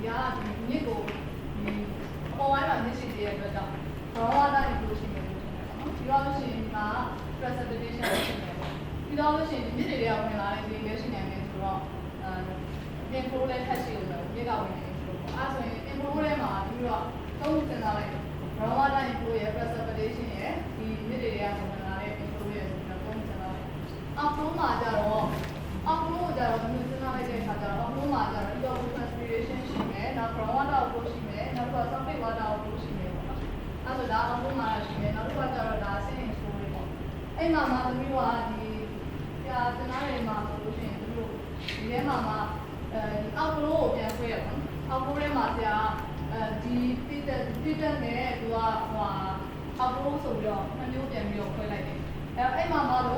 ဒီမြစ်ကိုဒီပေါ်ဝိုင်းမှာမြစ်ရှိသေးတဲ့အတွက်ကြောင့် ground water erosion ကိုပြီးတော့လို့ရှိရင်ဒီမှာ precipitation ဖြစ်နေပေါ့ပြီးတော့လို့ရှိရင်ဒီမြစ်တွေကဝင်လာတဲ့ဒီလေရှိနေတယ်ဆိုတော့ inflow လည်းထပ်ရှိလို့မြစ်ကဝင်နေတယ်ဆိုတော့အဲဆိုရင် inflow ထဲမှာပြီးတော့သုံးစဉ်းစားလိုက် ground water inflow ရဲ့ precipitation ရဲ့ဒီမြစ်တွေကဝင်လာတဲ့ inflow ရဲ့ဆိုတော့သုံးစဉ်းစားလိုက် outflow မှာကြတော့ outflow ကိုကြတော့ဒီစဉ်းစားလိုက်တဲ့အခါကျတော့ outflow မှာကြတော့ evapotranspiration ရှိမယ်နောက် ground water outflow ရှိမယ်နောက်တော့ surface water outflow ရှိမယ်ပေါ့နော်အဲဆိုဒါ outflow မှာရှိမယ်နောက်တစ်ခါကျတော့ဒါ sinking flow တွေပေါ့အဲ့မှာမှသမီးတို့ကဒီကြာစနားတွေမှာဆိုလို့ရှိရင်သူတို့ဒီထဲမှာမှoutflow ကိုပြန်ခွဲရပါတော့ outflow ထဲမှာဆရာဒီticket နဲ့သူကoutflow ဆိုပြီးတော့နှစ်မျိုးပြန်ပြီးတော့ခွဲလိုက်တယ်အဲ့မှာမှတော့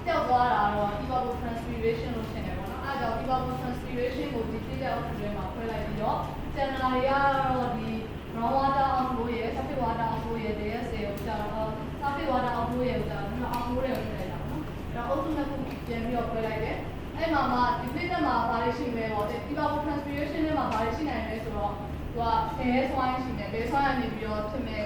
ပျောက်သွားတာတော့ evapotranspiration လို့ထင်တယ်ပေါ့နော်အဲဒါကြောင့် evapotranspiration ကိုဒီ ticket outflow ထဲမှာခွဲလိုက်ပြီးတော့ channel တွေကတော့ဒီ ground water outflow ရဲ့ surface water outflow ရဲ့ DSA ကိုကြာတော့ surface water outflow ရဲ့ကိုကြာတော့ outflow တွေကိုထည့်လိုက်တာပေါ့နော်အဲ့တော့အုပ်စုနှစ်ခုပြန်ပြီးတော့ခွဲလိုက်တယ်အဲ့မှာမှဒီ ticket မှာဘာတွေရှိမလဲပေါ့ဒီ evapotranspiration ထဲမှာဘာတွေရှိနိုင်လဲဆိုတော့သူက air swine ရှိတယ် air swine ကနေပြီးတော့ဖြစ်မဲ့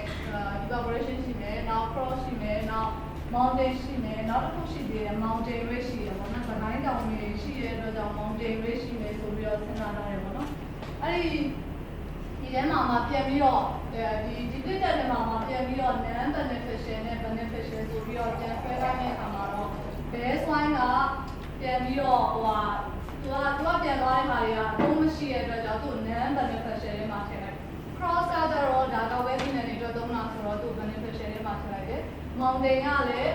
evaporation ရှိမယ်နောက် frost ရှိမယ်နောက် mountain ရှိမယ်နောက်တစ်ခုရှိသေးတယ် mountain rate ရှိတယ်ပေါ့နော်။ဗတိုင်းတောင်တွေရှိတဲ့အတွက်ကြောင့် mountain rate ရှိမယ်ဆိုပြီးတော့စဉ်းစားထားတယ်ပေါ့နော်။အဲ့ဒီထဲမှာမှပြန်ပြီးတော့ဒီတစ်တက်ထဲမှာမှပြန်ပြီးတော့ non beneficial နဲ့ beneficial ဆိုပြီးတော့ပြန်ဆွဲလိုက်တဲ့အခါမှာတော့ bear swine ကပြန်ပြီးတော့သူကပြန်သွားတဲ့ခါတွေကအလုံးမရှိတဲ့အတွက်ကြောင့်သူ့ non beneficial ထဲမှာထည့်လိုက် cross ကကြတော့ဒါကောက်ဝဲပြီးနေတဲ့အတွက်သုံးတာဆိုတော့သူ့ beneficial ထဲမှာထည့်လိုက်တယ် mountain ကလည်း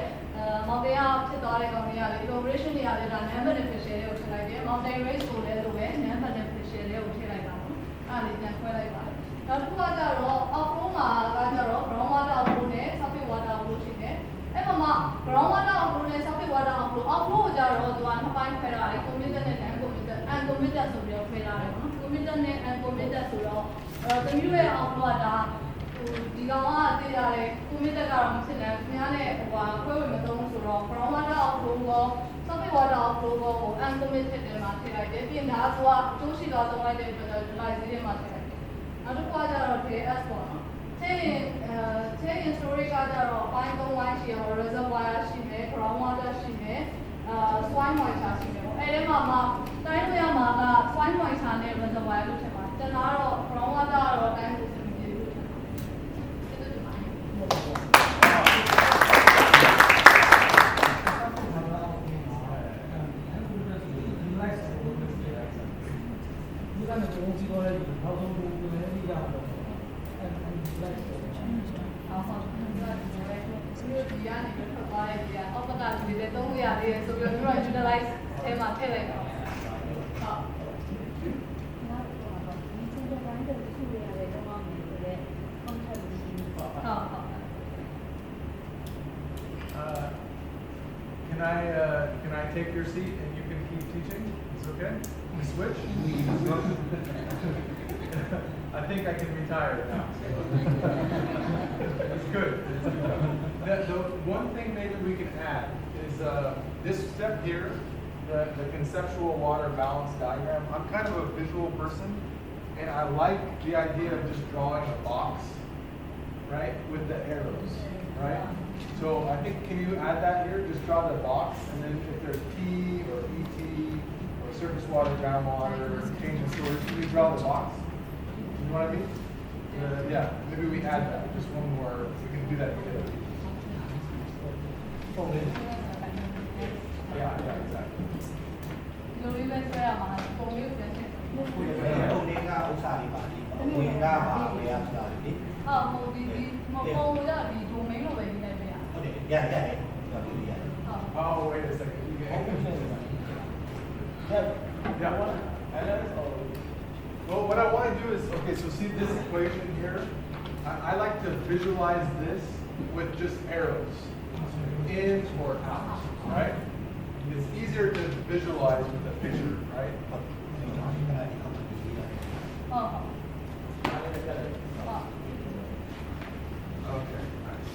mountain ကဖြစ်သွားတဲ့ကောင်တွေကလည်း evaporation တွေကလည်းဒါ non beneficial တွေကိုထည့်လိုက်တယ် mountain race ကိုလည်းလိုပဲ non beneficial တွေကိုထည့်လိုက်တာပေါ့အဲ့ဒါလေးပြန်ခွဲလိုက်ပါတယ်နောက်တစ်ခုကကြတော့ outflow မှာကကြတော့ ground water outflow နဲ့ surface water outflow ရှိတယ်အဲ့မှာ ground water outflow နဲ့ surface water outflow ကိုကြတော့သူကနှစ်ပိုင်းခွဲထားတယ် committed နဲ့ uncommitted uncommitted ဆိုပြီးတော့ခွဲထားတယ်ပေါ့နော် committed နဲ့ uncommitted ဆိုတော့တမျိုးရဲ့ outflow ကဒါဒီကောင်ကသိရတယ် committed ကတော့မဖြစ်နိုင်ဘူးခင်ဗျားနဲ့ခွဲဝေမသုံးဆိုတော့ ground water outflow ကို surface water outflow ကို uncommitted ထဲမှာထည့်လိုက်တယ်ပြီးရင်ဒါကအကျိုးရှိသွားသုံးလိုက်တဲ့အတွက် utilize ထဲမှာထည့်လိုက်တယ်နောက်တစ်ခါကျတော့ DS ပေါ့နော်chain storage ကကြတော့အပိုင်း၃ဝိုင်းရှိအောင် reservoir ရှိမယ် ground water ရှိမယ် soil moisture ရှိမယ်ပေါ့အဲဒီမှာမှတိုင်းလို့ရမှာက soil moisture နဲ့ reservoir လို့ထင်ပါတယ်ကျန်တာတော့ ground water ကတော့တိုင်းလို့စမပြေဘူးထင်ပါတယ်ဒီကနေ့ကျွန်တော်စီပေါ်လိုက်တော့ဆုံးဘူးလည်းဒီရအောင်ဟုတ်ဟုတ်ဒီကနေထွက်သွားတဲ့ဒီကအောက်ကဒီလည်းသုံးလို့ရသေးတယ်ဆိုပြီးတော့ utilize ထဲမှာထည့်လိုက်တော့ဟုတ်Can I take your seat and you can keep teaching? It's okay? We switch? I think I can retire now. It's good. The one thing maybe we can add is this step here, the conceptual water balance diagram. I'm kind of a visual person, and I like the idea of just drawing a box, right, with the arrows, right? So I think, can you add that here? Just draw the box, and then if there's P or ET or surface water, groundwater, change in storage, can you draw the box? You know what I mean? Yeah, maybe we add that. Just one more. We can do that together. Yeah, exactly. လိုလေးပဲဆွဲရမှာပုံလေးကိုပြန်ထည့် ပုံလေးကဥစ္စာတွေပါလိဝင်ကပါဘယ်ရဆိုတာလေ ဟုတ်ဒီပုံရဒီ domain လို့ပဲရေးလိုက်ပြရ ဟုတ်တယ်ရတယ်ဒါလေးရတယ် ဟုတ် Oh, wait a second. Yeah. Well, what I want to do is, okay, so see this equation here? I like to visualize this with just arrows, in or out, right? It's easier to visualize with a picture, right? ဟုတ်ဟုတ် Okay, nice.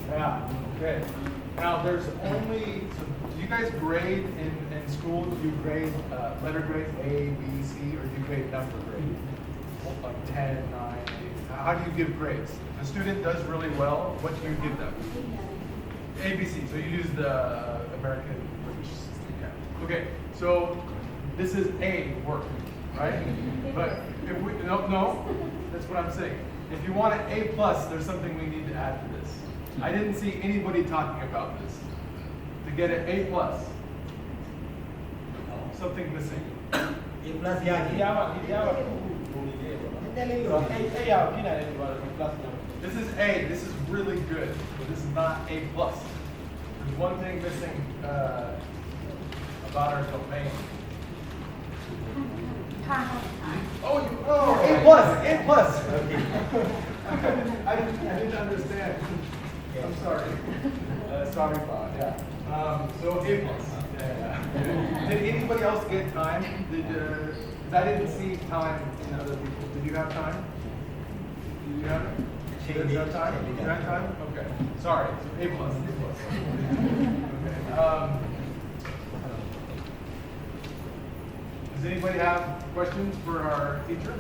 Yeah, okay. Now, there's only, so do you guys grade in school, do you grade letter grades A, B, C, or do you grade number grade? Like 10, 9, 8? How do you give grades? If a student does really well, what do you give them? A, B, C. So you use the American British system. Yeah. Okay, so this is A work, right? But if we, no, that's what I'm saying. If you want an A plus, there's something we need to add to this. I didn't see anybody talking about this. To get an A plus, something missing. A plus ရကြည့် This is A. This is really good. This is not A plus. There's one thing missing about our domain. Oh, A plus, A plus. I didn't understand. I'm sorry. Sorry, Bob. Yeah. So A plus. Yeah. Did anybody else get time? Cause I didn't see time in other people. Did you have time? Did you have it? Did you have time? Did you have time? Okay. Sorry. So A plus. A plus. Okay. Does anybody have questions for our teacher?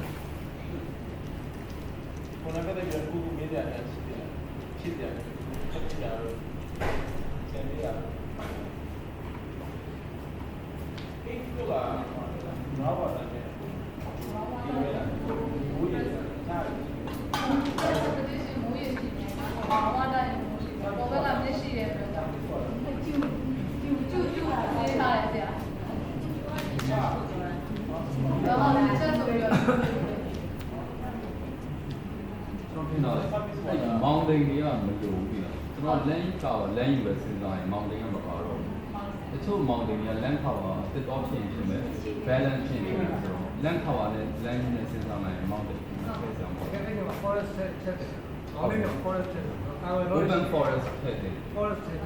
mountain တွေကမကြုံဘူးပြီလားကျွန်တော် land ကော land ယူပဲစဉ်းစားရင် mountain ကမပါတော့ဘူးတချို့ mountain တွေက land cover တစ်တော့ဖြစ်ဖြစ်မဲ့ balance ဖြစ်နေတယ်ဆိုတော့ land cover နဲ့ land နဲ့စဉ်းစားလိုက်ရင် mountain ကိုဆက်ဆောင်ပါ forest set only the forest set open forest ဖြစ်တယ် forest set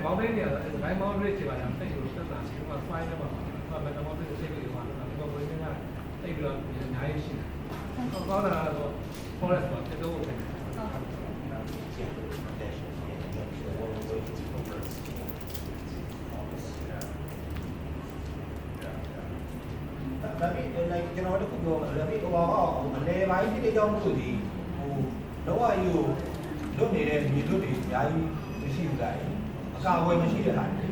မောင်လေးတွေကတော့ဒီမောင်လေးတွေပါလားတိတ်လို့သက်သာရှိမှ file နဲ့ပါဘယ်တော့မှသိစိတ်တွေပါလားဒီပေါ်ဝင်နေတာတိတ်ပြီးတော့အများကြီးရှိတယ်ကောင်းတာကတော့ forest ပါတက်တော့တယ် ဒါပေမဲ့ like ကျွန်တော်တို့ပြောမှာဒါပေမဲ့ဟိုအလဲပိုင်းဒီကြောင့်မို့ဒီဟိုလောကကြီးကိုလွတ်နေတဲ့မြေလွတ်တွေအများကြီးမရှိဘူးလားအကာအကွယ်မရှိတဲ့ဟာတွေ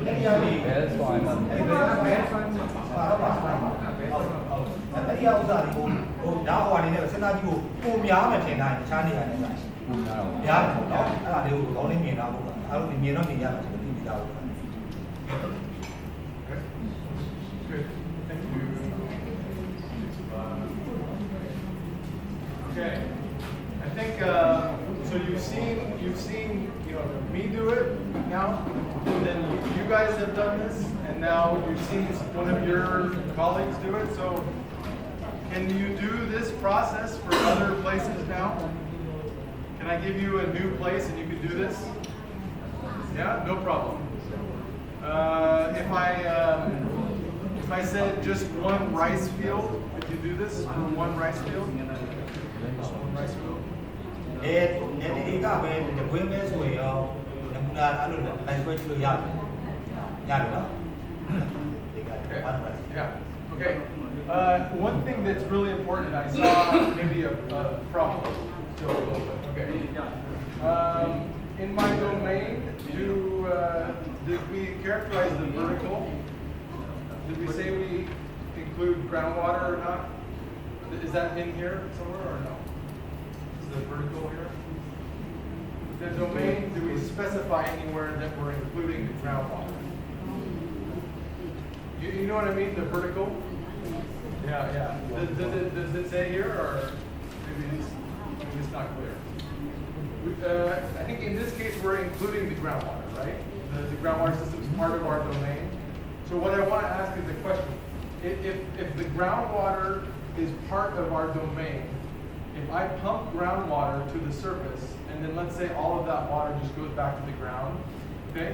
အဲ့ဒီအရာတွေ best fine မှာ အဲ့ဒီပါတော့ပါအဲ့ဒီဥစ္စာတွေကိုဟိုဓာတ်ဟွာနေနဲ့စဉ်းစားကြည့်ဖို့ပုံများမှထင်တာတခြားနေရာတွေဆိုင် ပူများတော့ များတယ်ပေါ့နော်အဲ့ဒါလေးကိုကောင်းလေးမြင်တာပေါ့အဲ့လိုမြင်တော့မြင်ရမှာကျွန်တော်သိပြီးသားပေါ့ Good. Thank you. Okay. I think so. You've seen me do it now, and then you guys have done this, and now you've seen one of your colleagues do it. So, can you do this process for other places now? Can I give you a new place and you can do this? Yeah, no problem. If I said just one rice field, could you do this for one rice field? Just one rice field. ဒီကပဲတပွင့်မဲဆိုရင်ရောနမူနာအဲ့လိုလိုက်ဆွဲကြည့်လို့ရတယ်လား Okay. Yeah. Okay. One thing that's really important, I saw maybe a problem. Still a little bit. Okay. In my domain, did we characterize the vertical? Did we say we include groundwater or not? Is that in here somewhere or no? Is the vertical here? The domain, do we specify anywhere that we're including the groundwater? You know what I mean, the vertical? Yeah. Does it say here or maybe it's not clear? I think in this case we're including the groundwater, right? The groundwater system is part of our domain. So what I want to ask is a question. If the groundwater is part of our domain, if I pump groundwater to the surface, and then let's say all of that water just goes back to the ground, okay?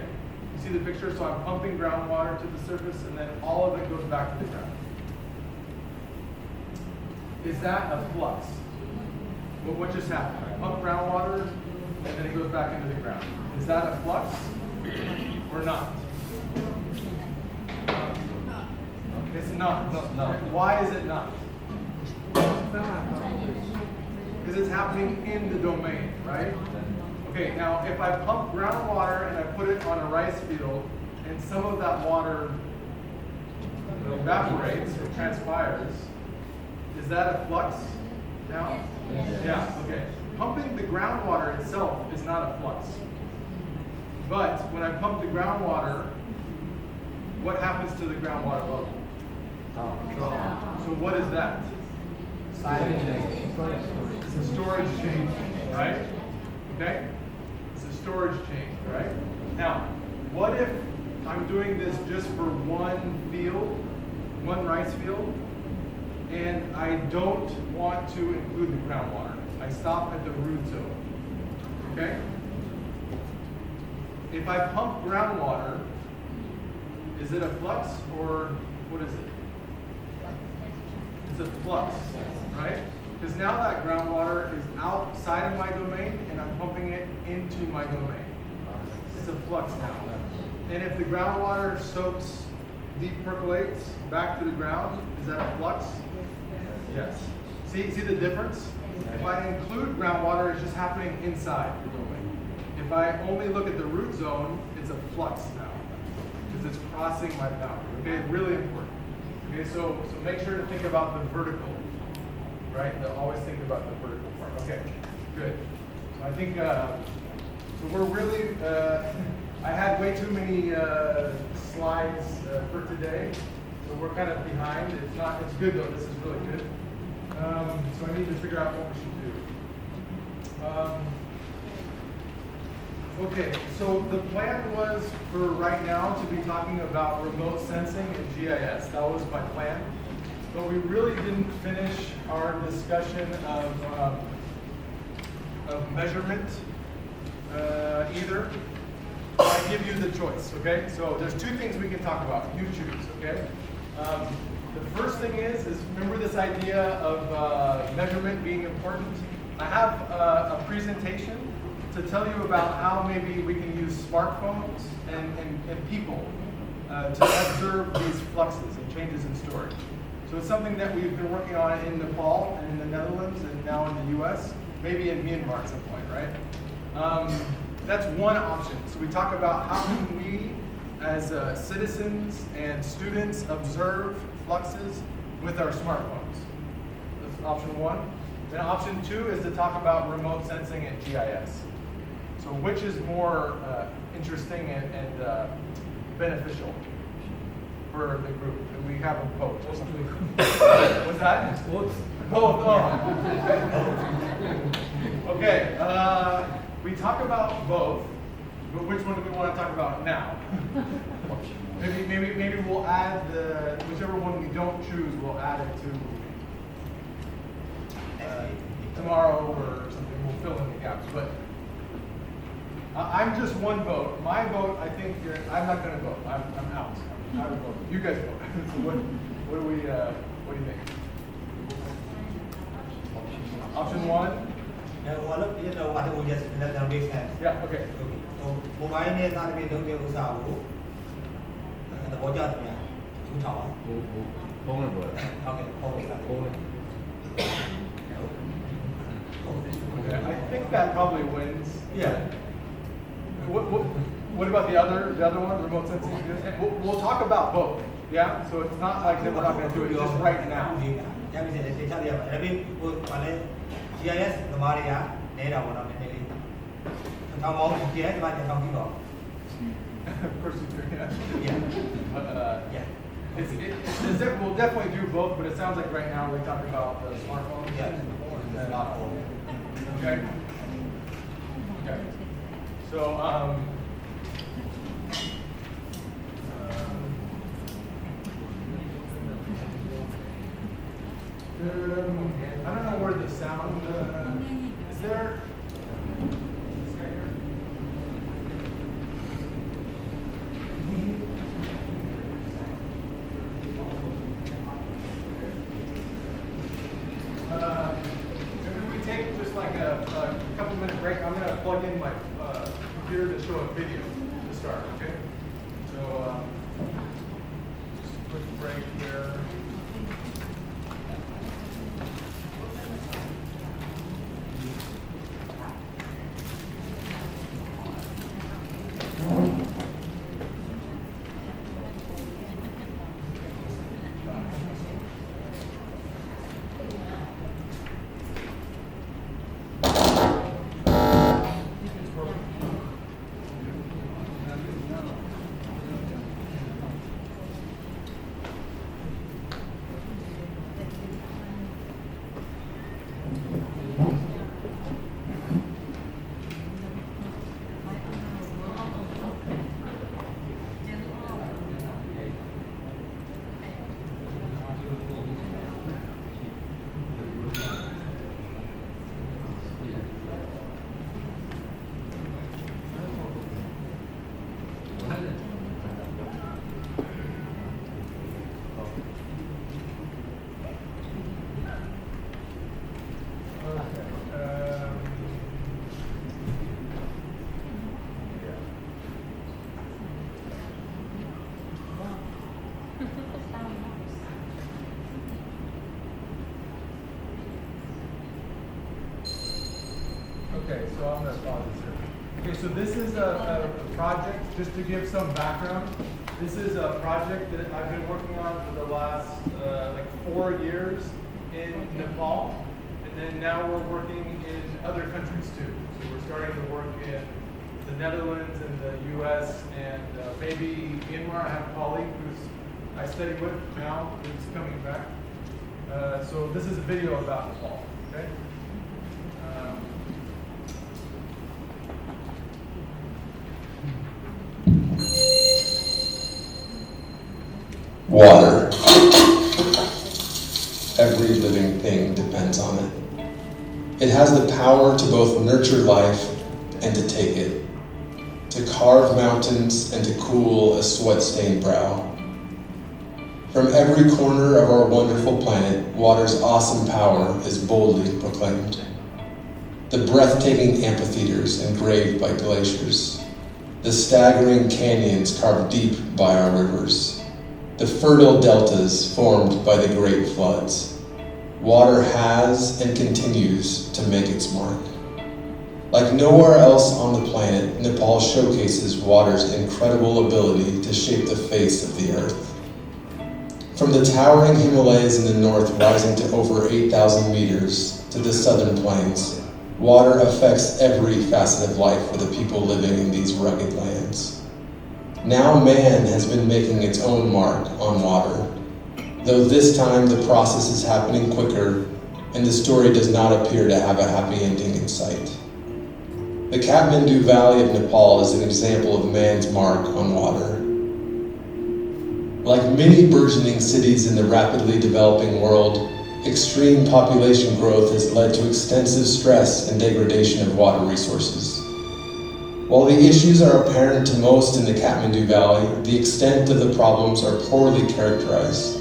You see the picture? So I'm pumping groundwater to the surface, and then all of it goes back to the ground. Is that a flux? what just happened? I pump groundwater and then it goes back into the ground. Is that a flux or not? It's not. No. Why is it not? Because it's happening in the domain, right? Okay, now if I pump groundwater and I put it on a rice field and some of that water evaporates or transpires, is that a flux now? Yeah, okay. Pumping the groundwater itself is not a flux. But when I pump the groundwater, what happens to the groundwater level? So what is that? It's a storage change, right? Okay? It's a storage change, right? Now, what if I'm doing this just for one field, one rice field, and I don't want to include the groundwater? I stop at the root zone, okay? If I pump groundwater, is it a flux or what is it? It's a flux, right? Because now that groundwater is outside of my domain and I'm pumping it into my domain. It's a flux now. And if the groundwater soaks, deep percolates back to the ground, is that a flux? Yes. See the difference? If I include groundwater, it's just happening inside the domain. If I only look at the root zone, it's a flux now. Because it's crossing my boundary. Okay, really important. Okay, so make sure to think about the vertical, right? Always think about the vertical part. Okay, good. So I think, so we're really, I had way too many slides for today, so we're kind of behind. It's good though, this is really good. So I need to figure out what we should do. Okay, so the plan was for right now to be talking about remote sensing and GIS. That was my plan. But we really didn't finish our discussion of measurement either. I give you the choice, okay? So there's two things we can talk about. You choose, okay? The first thing is remember this idea of measurement being important? I have a presentation to tell you about how maybe we can use smartphones and people to observe these fluxes and changes in storage. So it's something that we've been working on in Nepal and in the Netherlands and now in the US, maybe in Myanmar at some point, right? That's one option. So we talk about how can we, as citizens and students, observe fluxes with our smartphones. That's option one. Then option two is to talk about remote sensing and GIS. So which is more interesting and beneficial for the group? And we have them both. What's that? Both. Both. Oh. Okay. We talk about both, but which one do we want to talk about now? Maybe we'll add whichever one we don't choose, we'll add it to tomorrow or something. We'll fill in the gaps. But I'm just one vote. My vote, I think I'm not going to vote. I'm out. I'm out of vote. You guys vote. So what do we? What do you think? Option one. Yeah, Yeah. Okay. Mobile နဲ့သာပြီးလုံးတဲ့ဥစ္စာကိုသဘောကျတယ်များသူထောက်အောင် ဖုန်းနဲ့ပြောတာ ဟုတ်ကဲ့ဟုတ်ကဲ့ ဖုန်းနဲ့ Okay. I think that probably wins. Yeah. What about the other one, remote sensing? We'll talk about both. Yeah. So it's not like that we're not going to do it just right now. ရပြီစေတေချာရပါဒါပေမဲ့ဟိုဘာလဲ GIS သမားတွေကနေတာပေါ့နော်နည်းနည်းလေးထောင်ပေါင်း GIS ဘာကြောင်ကြည့်တော့ Persevere. Yeah. But, Yeah. We'll definitely do both, but it sounds like right now we're talking about the smartphone. Yeah. Okay. Okay. So, I don't know where the sound is there. This guy here? Maybe we take just just like a couple minute break. I'm gonna plug in my computer to show a video to start, okay? So, just a quick break here. Okay, so I'm gonna pause this here. Okay, so this is a project, just to give some background. This is a project that I've been working on for the last like 4 years in Nepal, and then now we're working in other countries too. So we're starting to work in the Netherlands and the U.S. and maybe Myanmar. I have a colleague who's I study with now who's coming back. So this is a video about Nepal. Okay. Water. Every living thing depends on it. It has the power to both nurture life and to take it, to carve mountains and to cool a sweat-stained brow. From every corner of our wonderful planet, water's awesome power is boldly proclaimed. The breathtaking amphitheaters engraved by glaciers, the staggering canyons carved deep by our rivers, the fertile deltas formed by the great floods. Water has and continues to make its mark. Like nowhere else on the planet, Nepal showcases water's incredible ability to shape the face of the earth. From the towering Himalayas in the north rising to over 8,000 meters to the southern plains, water affects every facet of life for the people living in these rugged lands. Now man has been making its own mark on water, though this time the process is happening quicker and the story does not appear to have a happy ending in sight. The Kathmandu Valley of Nepal is an example of man's mark on water. Like many burgeoning cities in the rapidly developing world, extreme population growth has led to extensive stress and degradation of water resources. While the issues are apparent to most in the Kathmandu Valley, the extent of the problems are poorly characterized.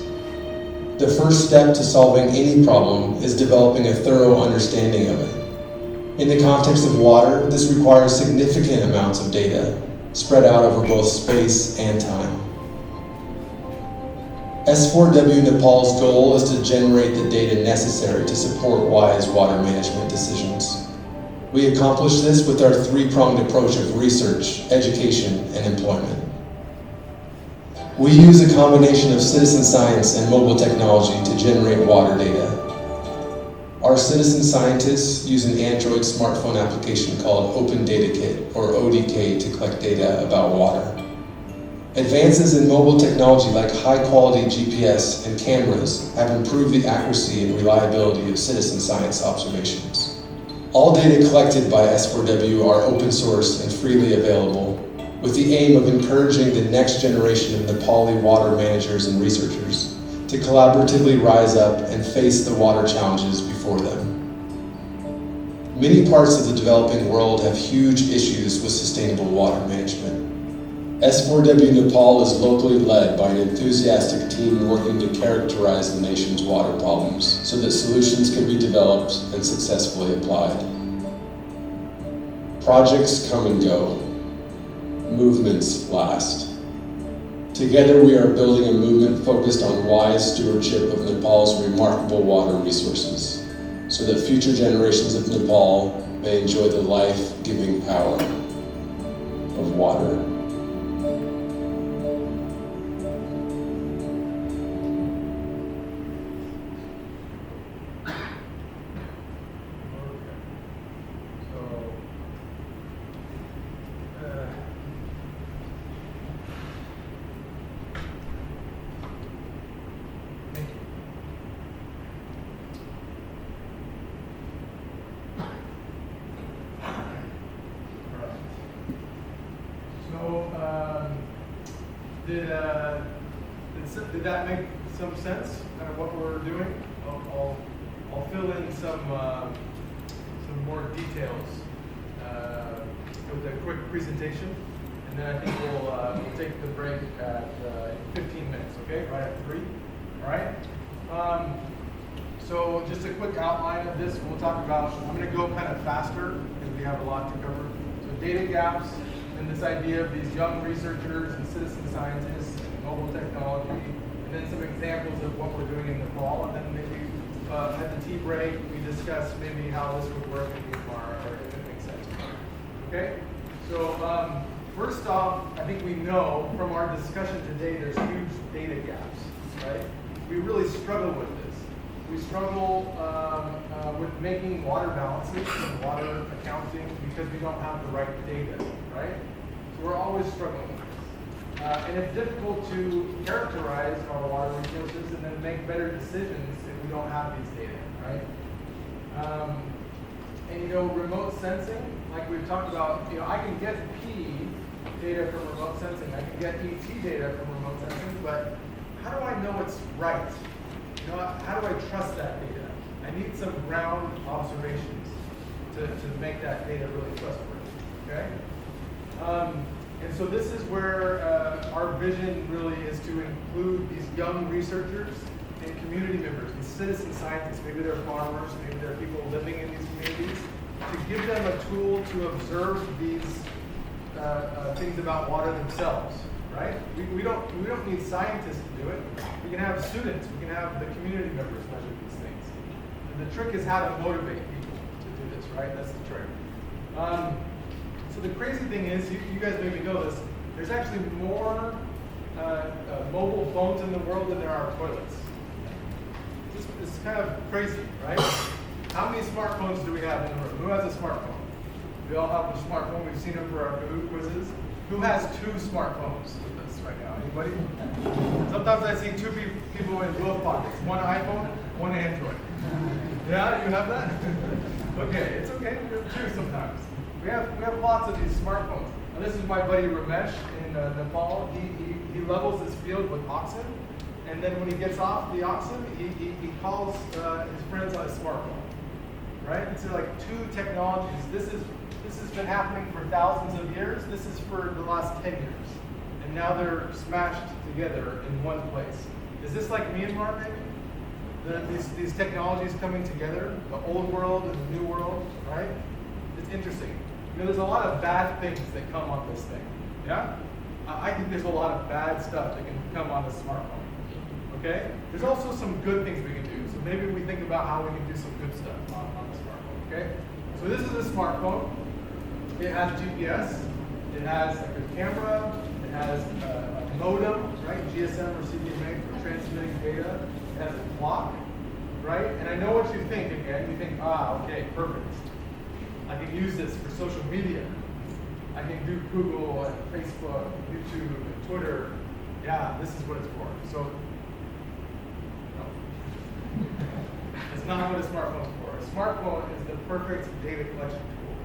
The first step to solving any problem is developing a thorough understanding of it. In the context of water, this requires significant amounts of data, spread out over both space and time. S4W Nepal's goal is to generate the data necessary to support wise water management decisions. We accomplish this with our three-pronged approach of research, education, and employment. We use a combination of citizen science and mobile technology to generate water data. Our citizen scientists use an Android smartphone application called Open Data Kit, or ODK, to collect data about water. Advances in mobile technology like high-quality GPS and cameras have improved the accuracy and reliability of citizen science observations. All data collected by S4W are open source and freely available, with the aim of encouraging the next generation of Nepali water managers and researchers to collaboratively rise up and face the water challenges before them. Many parts of the developing world have huge issues with sustainable water management. S4W Nepal is locally led by an enthusiastic team working to characterize the nation's water problems so that solutions can be developed and successfully applied. Projects come and go. Movements last. Together we are building a movement focused on wise stewardship of Nepal's remarkable water resources so that future generations of Nepal may enjoy the life-giving power of water. Did that make some sense? Kind of what we're doing? I'll fill in some more details with a quick presentation, and then I think we'll take the break at 15 minutes. Okay, right at 3. All right. So just a quick outline of this. We'll talk about. I'm going to go kind of faster because we have a lot to cover. So data gaps and this idea of these young researchers and citizen scientists and mobile technology, and then some examples of what we're doing in Nepal, and then maybe at the tea break we discuss maybe how this would work in Myanmar, or if it makes sense. Okay, so first off, I think we know from our discussion today there's huge data gaps, right? We really struggle with this. We struggle with making water balances and water accounting because we don't have the right data, right? So we're always struggling with this. And it's difficult to characterize our water resources and then make better decisions if we don't have these data, right? And you know, remote sensing, like we've talked about, you know, I can get P data from remote sensing, I can get ET data from remote sensing, but how do I know it's right? You know, how do I trust that data? I need some ground observations to make that data really trustworthy, okay? And so this is where our vision really is to include these young researchers and community members, and citizen scientists, maybe they're farmers, maybe they're people living in these communities, to give them a tool to observe these things about water themselves, right? We don't need scientists to do it. We can have students, we can have the community members measure these things. And the trick is how to motivate people to do this, right? That's the trick. So the crazy thing is, you guys maybe know this, there's actually more mobile phones in the world than there are toilets. This is kind of crazy, right? How many smartphones do we have in the room? Who has a smartphone? We all have a smartphone. We've seen them for our Kahoot quizzes. Who has 2 smartphones with us right now? Anybody? Sometimes I see 2 people in glove pockets. One iPhone, one Android. Yeah, you have that? Okay, it's okay. We're 2 sometimes. We have lots of these smartphones. And this is my buddy Ramesh in Nepal. He levels his field with oxen, and then when he gets off the oxen, he calls his friends on his smartphone. Right? It's like 2 technologies. This has been happening for thousands of years. This is for the last 10 years, and now they're smashed together in one place. Is this like Myanmar, maybe? These technologies coming together, the old world and the new world, right? It's interesting. You know, there's a lot of bad things that come on this thing. Yeah? I think there's a lot of bad stuff that can come on the smartphone. Okay? There's also some good things we can do. So maybe we think about how we can do some good stuff on the smartphone. Okay? So this is a smartphone. It has GPS. It has a good camera. It has a modem, right? GSM or CDMA for transmitting data. It has a clock, right? And I know what you think again. You think, okay, perfect. I can use this for social media. I can do Google and Facebook, and YouTube, and Twitter. Yeah, this is what it's for. So, no. It's not what a smartphone's for. A smartphone is the perfect data collection tool,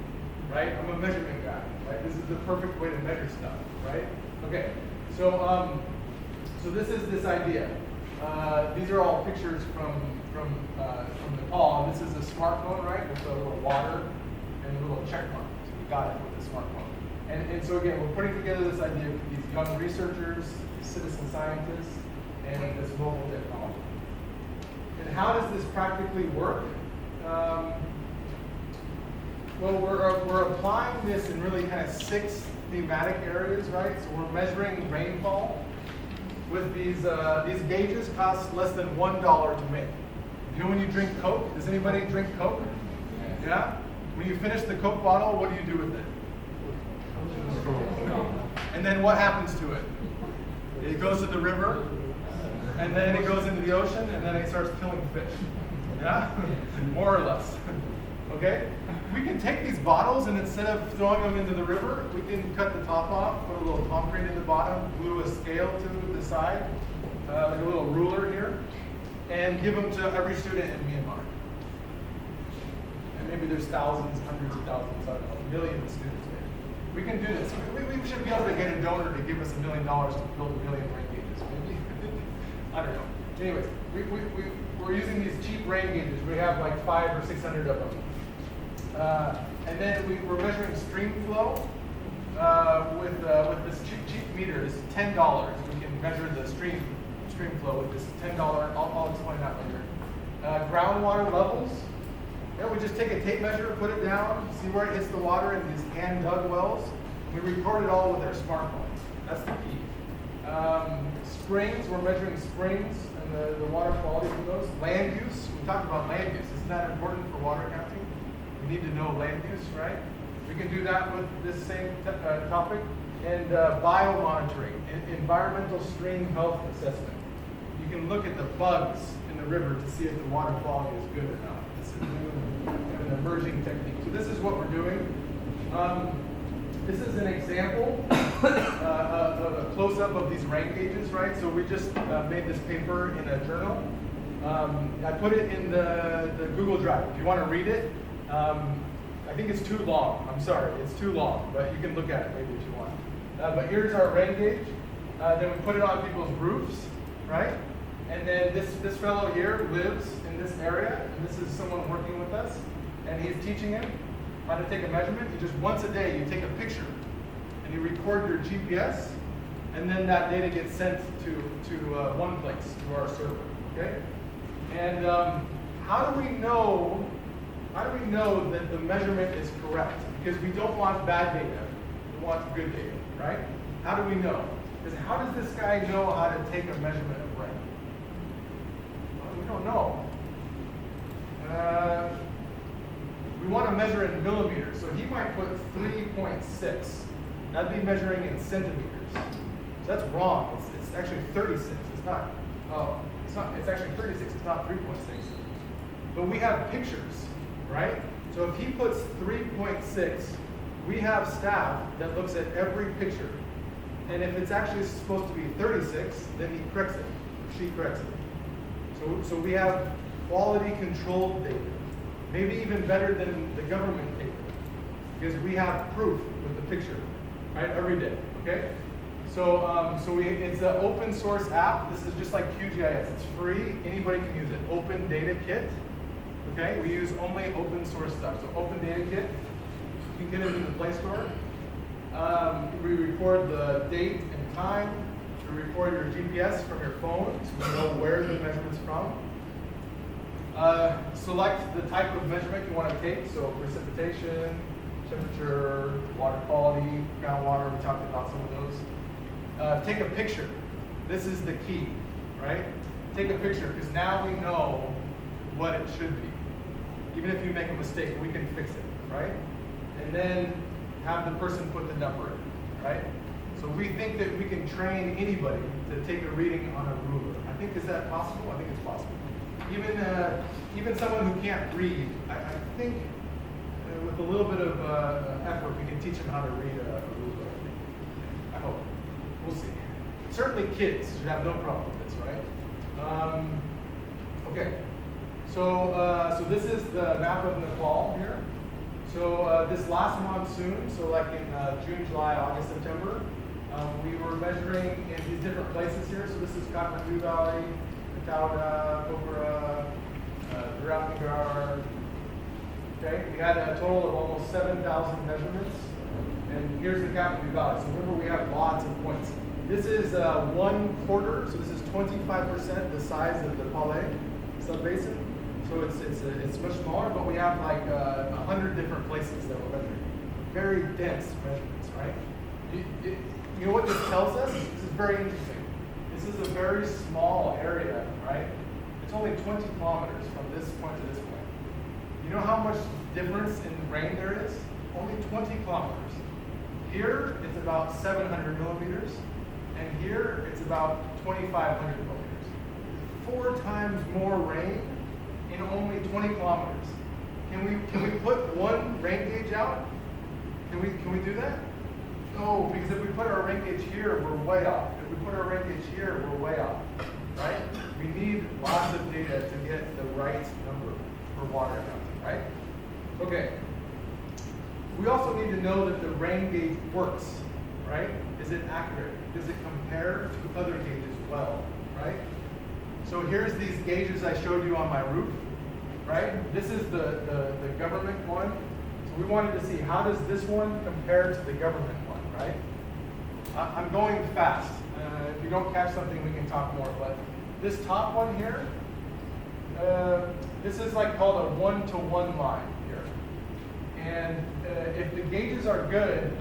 right? I'm a measurement guy, right? This is the perfect way to measure stuff, right? Okay, so this is this idea. These are all pictures from Nepal, and this is a smartphone, right? With a little water and a little check mark. So we got it with the smartphone. And so again, we're putting together this idea of these young researchers, citizen scientists, and this mobile technology. And how does this practically work? Well, we're applying this in really kind of 6 thematic areas, right? So we're measuring rainfall with these gauges cost less than $1 to make. You know when you drink Coke? Does anybody drink Coke? Yeah? When you finish the Coke bottle, what do you do with it? And then what happens to it? It goes to the river, and then it goes into the ocean, and then it starts killing fish. Yeah? More or less. Okay? We can take these bottles, and instead of throwing them into the river, we can cut the top off, put a little concrete in the bottom, glue a scale to the side, like a little ruler here, and give them to every student in Myanmar. And maybe there's thousands, hundreds of thousands, I don't know, millions of students maybe. We can do this. We should be able to get a donor to give us $1 million to build 1 million rain gauges. Maybe. I don't know. Anyways, we're using these cheap rain gauges. We have like 500 or 600 of them. And then we're measuring stream flow with this cheap meter. This is $10. We can measure the stream flow with this $10. I'll explain that later. Groundwater levels. Yeah, we just take a tape measure, put it down, see where it hits the water in these hand-dug wells. We record it all with our smartphones. That's the key. Springs, we're measuring springs and the water quality from those. Land use, we talked about land use. Isn't that important for water counting? We need to know land use, right? We can do that with this same topic. And biomonitoring, environmental stream health assessment. You can look at the bugs in the river to see if the water quality is good or not. It's a new an emerging technique. So this is what we're doing. This is an example of a close-up of these rain gauges, right? So we just made this paper in a journal. I put it in the Google Drive. If you want to read it, I think it's too long. I'm sorry, it's too long, but you can look at it maybe if you want. But here's our rain gauge. Then we put it on people's roofs, right? And then this fellow here lives in this area, and this is someone working with us, and he's teaching him how to take a measurement. You just once a day, you take a picture, and you record your GPS, and then that data gets sent to one place, to our server, okay? And how do we know that the measurement is correct? Because we don't want bad data, we want good data, right? How do we know? Because how does this guy know how to take a measurement of rain? Well, we don't know. We want to measure in millimeters, so he might put 3.6. That'd be measuring in centimeters. So that's wrong. It's actually 36. It's not. Oh, it's actually 36. It's not 3.6. But we have pictures, right? So if he puts 3.6, we have staff that looks at every picture. And if it's actually supposed to be 36, then he corrects it, or she corrects it. So we have quality controlled data, maybe even better than the government data, because we have proof with the picture, right, every day, okay? So it's an open source app. This is just like QGIS. It's free. Anybody can use it. Open Data Kit. Okay, we use only open source stuff. So Open Data Kit, you can get it in the Play Store. We record the date and time. We record your GPS from your phone, so we know where the measurement's from. Select the type of measurement you want to take. So precipitation, temperature, water quality, groundwater. We talked about some of those. Take a picture. This is the key, right? Take a picture, because now we know what it should be. Even if you make a mistake, we can fix it, right? And then have the person put the number in, right? So we think that we can train anybody to take a reading on a ruler. I think, is that possible? I think it's possible. Even someone who can't read, I think with a little bit of effort, we can teach them how to read a ruler, I think. I hope. We'll see. Certainly kids should have no problem with this, right? Okay. So this is the map of Nepal here. So this last monsoon, so like in June, July, August, September, we were measuring in these different places here. So this is Kathmandu Valley, Katauda, Pokhara, Biratnagar. Okay, we had a total of almost 7,000 measurements. And here's the Captain Valley. So remember, we have lots of points. This is 1/4, so this is 25% the size of the Palais subbasin. So it's much smaller, but we have like 100 different places that we're measuring. Very dense measurements, right? You know what this tells us? This is very interesting. This is a very small area, right? It's only 20 kilometers from this point to this point. You know how much difference in rain there is? Only 20 kilometers. Here, it's about 700 millimeters, and here, it's about 2,500 millimeters. 4 times more rain in only 20 kilometers. Can we put one rain gauge out? Can we do that? No, because if we put our rain gauge here, we're way off. If we put our rain gauge here, we're way off, right? We need lots of data to get the right number for water mountain, right? Okay. We also need to know that the rain gauge works, right? Is it accurate? Does it compare to other gauges well, right? So here's these gauges I showed you on my roof, right? This is the government one. So we wanted to see, how does this one compare to the government one, right? I'm going fast. If you don't catch something, we can talk more. But this top one here, this is like called a 1-to-1 line here. And if the gauges are good,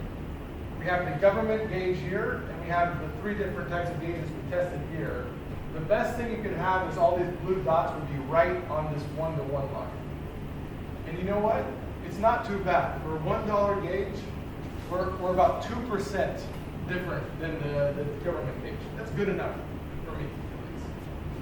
we have the government gauge here, and we have the 3 different types of gauges we tested here. The best thing you could have is all these blue dots would be right on this 1-to-1 line. And you know what? It's not too bad. For a $1 gauge, we're about 2% different than the government gauge. That's good enough for me,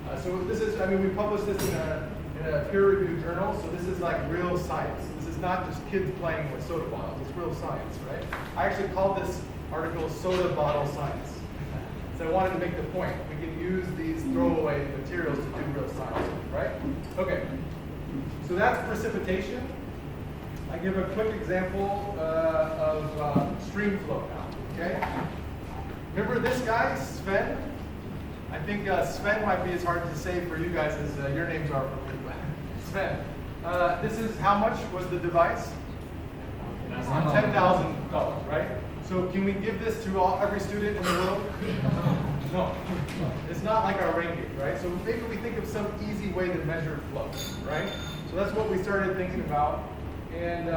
at least. So this is, I mean, we published this in a peer-reviewed journal, so this is like real science. This is not just kids playing with soda bottles. It's real science, right? I actually called this article Soda Bottle Science. So I wanted to make the point. We can use these throwaway materials to do real science, right? Okay. So that's precipitation. I give a quick example of stream flow now, okay? Remember this guy, Sven? I think Sven might be as hard to say for you guys as your names are for me. Sven. This is how much was the device? $10,000, right? So can we give this to every student in the world? No. It's not like our rain gauge, right? So maybe we think of some easy way to measure flow, right? So that's what we started thinking about. And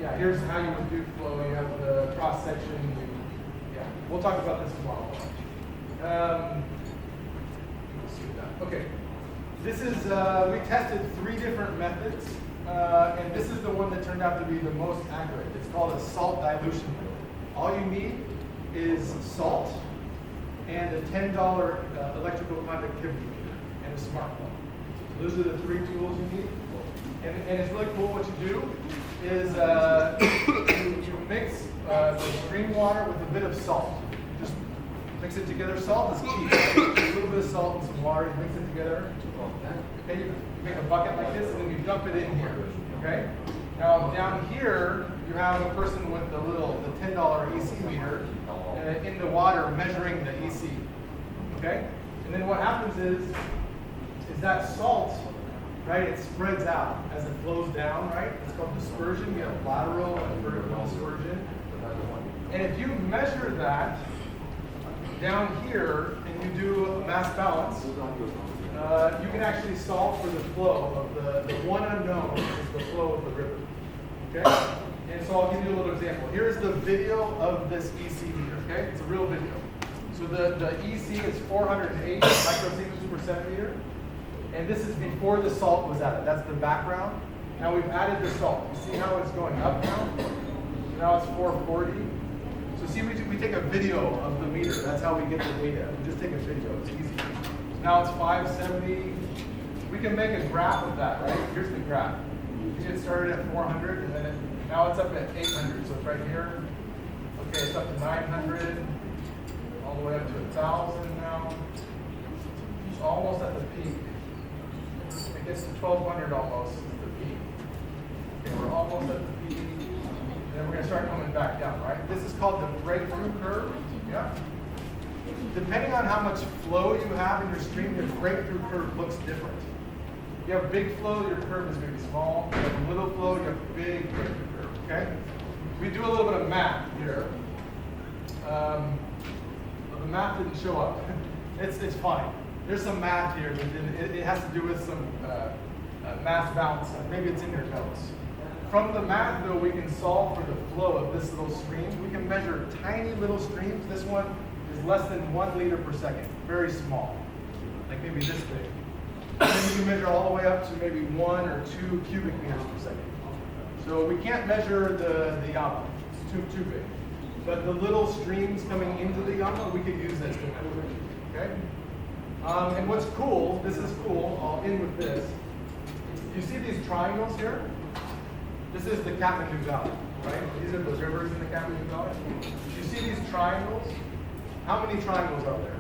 yeah, here's how you would do flow. You have the cross section. Yeah, we'll talk about this tomorrow. Okay, this is, we tested 3 different methods, and this is the one that turned out to be the most accurate. It's called a salt dilution method. All you need is salt and a $10 electrical conductivity meter and a smartphone. Those are the 3 tools you need. And it's really cool. What you do is you mix the stream water with a bit of salt. Just mix it together. Salt is key. A little bit of salt and some water. You mix it together. Okay, you make a bucket like this, and then you dump it in here. Okay. Now down here, you have a person with the $10 EC meter in the water measuring the EC. Okay. And then what happens is that salt, right, it spreads out as it flows down, right? It's called dispersion. You have lateral and vertical dispersion. And if you measure that down here and you do a mass balance, you can actually solve for the flow of the one unknown is the flow of the river. Okay? And so I'll give you a little example. Here's the video of this EC meter, okay? It's a real video. So the EC is 408 microsieverts per centimeter. And this is before the salt was added. That's the background. Now we've added the salt. You see how it's going up now? Now it's 440. So see, we take a video of the meter. That's how we get the data. We just take a video. It's easy. So now it's 570. We can make a graph of that, right? Here's the graph. You get started at 400, and then now it's up at 800. So it's right here. Okay, it's up to 900, all the way up to 1,000 now. It's almost at the peak. It gets to 1,200 almost is the peak. Okay, we're almost at the peak. And then we're going to start coming back down, right? This is called the breakthrough curve. Yeah. Depending on how much flow you have in your stream, your breakthrough curve looks different. If you have big flow, your curve is going to be small. If you have little flow, you have big breakthrough curve, okay? we do a little bit of math here. But the math didn't show up. It's fine. There's some math here, but it has to do with some mass balance. Maybe it's in your notes. From the math, though, we can solve for the flow of this little stream. We can measure tiny little streams. This one is less than 1 liter per second, very small, like maybe this big. And then you can measure all the way up to maybe 1 or 2 cubic meters per second. So we can't measure the Yama, it's too big. But the little streams coming into the Yama, we could use this to measure, okay? And what's cool, this is cool, I'll end with this. You see these triangles here? This is the Kathmandu Valley, right? These are the rivers in the Kathmandu Valley. You see these triangles? How many triangles are there?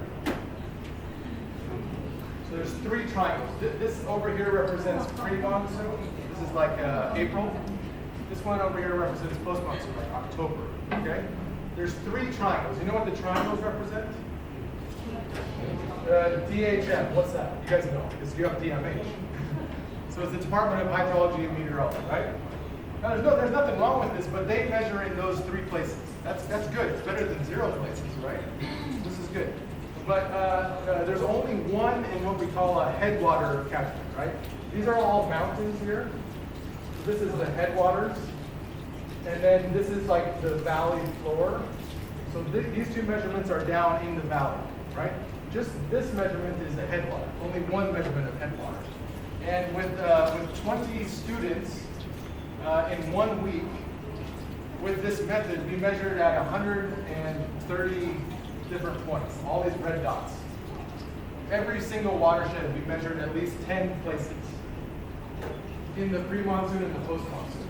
So there's 3 triangles. This over here represents pre-monsoon. This is like April. This one over here represents post-monsoon, like October, okay? There's 3 triangles. You know what the triangles represent? DHM, what's that? You guys know, because you have DMH. So it's the Department of Hydrology and Meteorology, right? Now there's nothing wrong with this, but they measure in those 3 places. That's good. It's better than 0 places, right? This is good. But there's only one in what we call a headwater catchment, right? These are all mountains here. So this is the headwaters, and then this is like the valley floor. So these 2 measurements are down in the valley, right? Just this measurement is the headwater, only one measurement of headwater. And with 20 students in 1 week, with this method, we measured at 130 different points, all these red dots. Every single watershed, we measured at least 10 places in the pre-monsoon and the post-monsoon.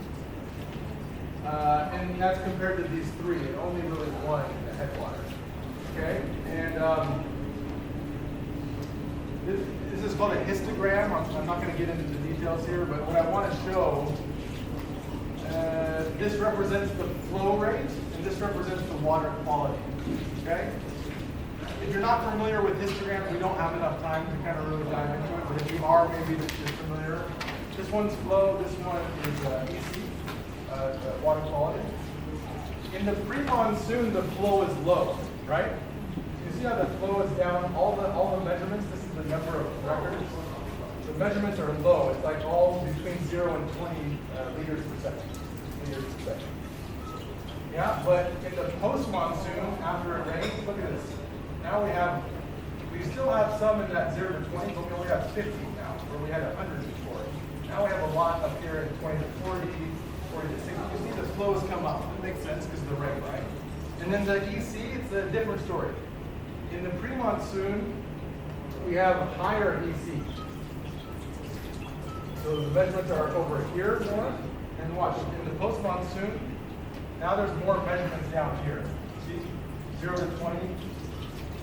And that's compared to these 3, and only really 1 in the headwaters. Okay? And this is called a histogram. I'm not going to get into the details here, but what I want to show, this represents the flow rate, and this represents the water quality. Okay? If you're not familiar with histograms, we don't have enough time to kind of really dive into it, but if you are, maybe you're familiar. This one's flow, this one is EC, water quality. In the pre-monsoon, the flow is low, right? You see how the flow is down, all the measurements, this is the number of records. The measurements are low, it's like all between 0 and 20 liters per second. Yeah, but in the post-monsoon, after it rains, look at this. Now we still have some in that 0 to 20, but we only have 50 now, where we had 100 before. Now we have a lot up here in 20 to 40, 40 to 60. You see the flows come up. That makes sense because of the rain, right? And then the EC, it's a different story. In the pre-monsoon, we have higher EC. So the measurements are over here more. And watch, in the post-monsoon, now there's more measurements down here. See, 0 to 20,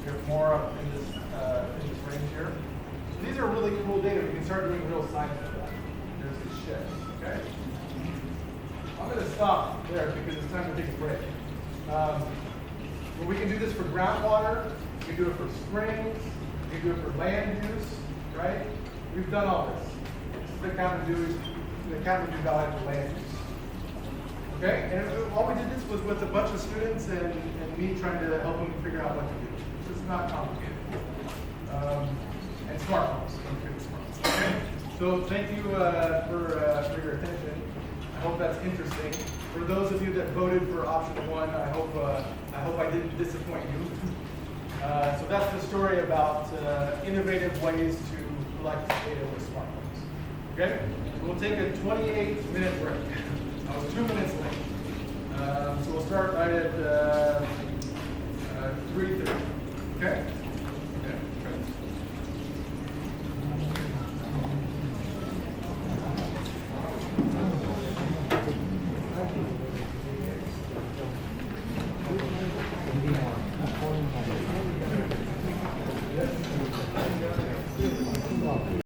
there's more up in this range here. So these are really cool data. We can start doing real science with that. There's these shifts, okay? I'm going to stop there because it's time to take a break. But we can do this for groundwater, we can do it for springs, we can do it for land use, right? We've done all this. This is the Kathmandu Valley for land use. Okay, and all we did this was with a bunch of students and me trying to help them figure out what to do. So it's not complicated. And smartphones. Okay, so thank you for your attention. I hope that's interesting. For those of you that voted for option 1, I hope I didn't disappoint you. So that's the story about innovative ways to collect data with smartphones. Okay, we'll take a 28-minute break. I was 2 minutes late. So we'll start right at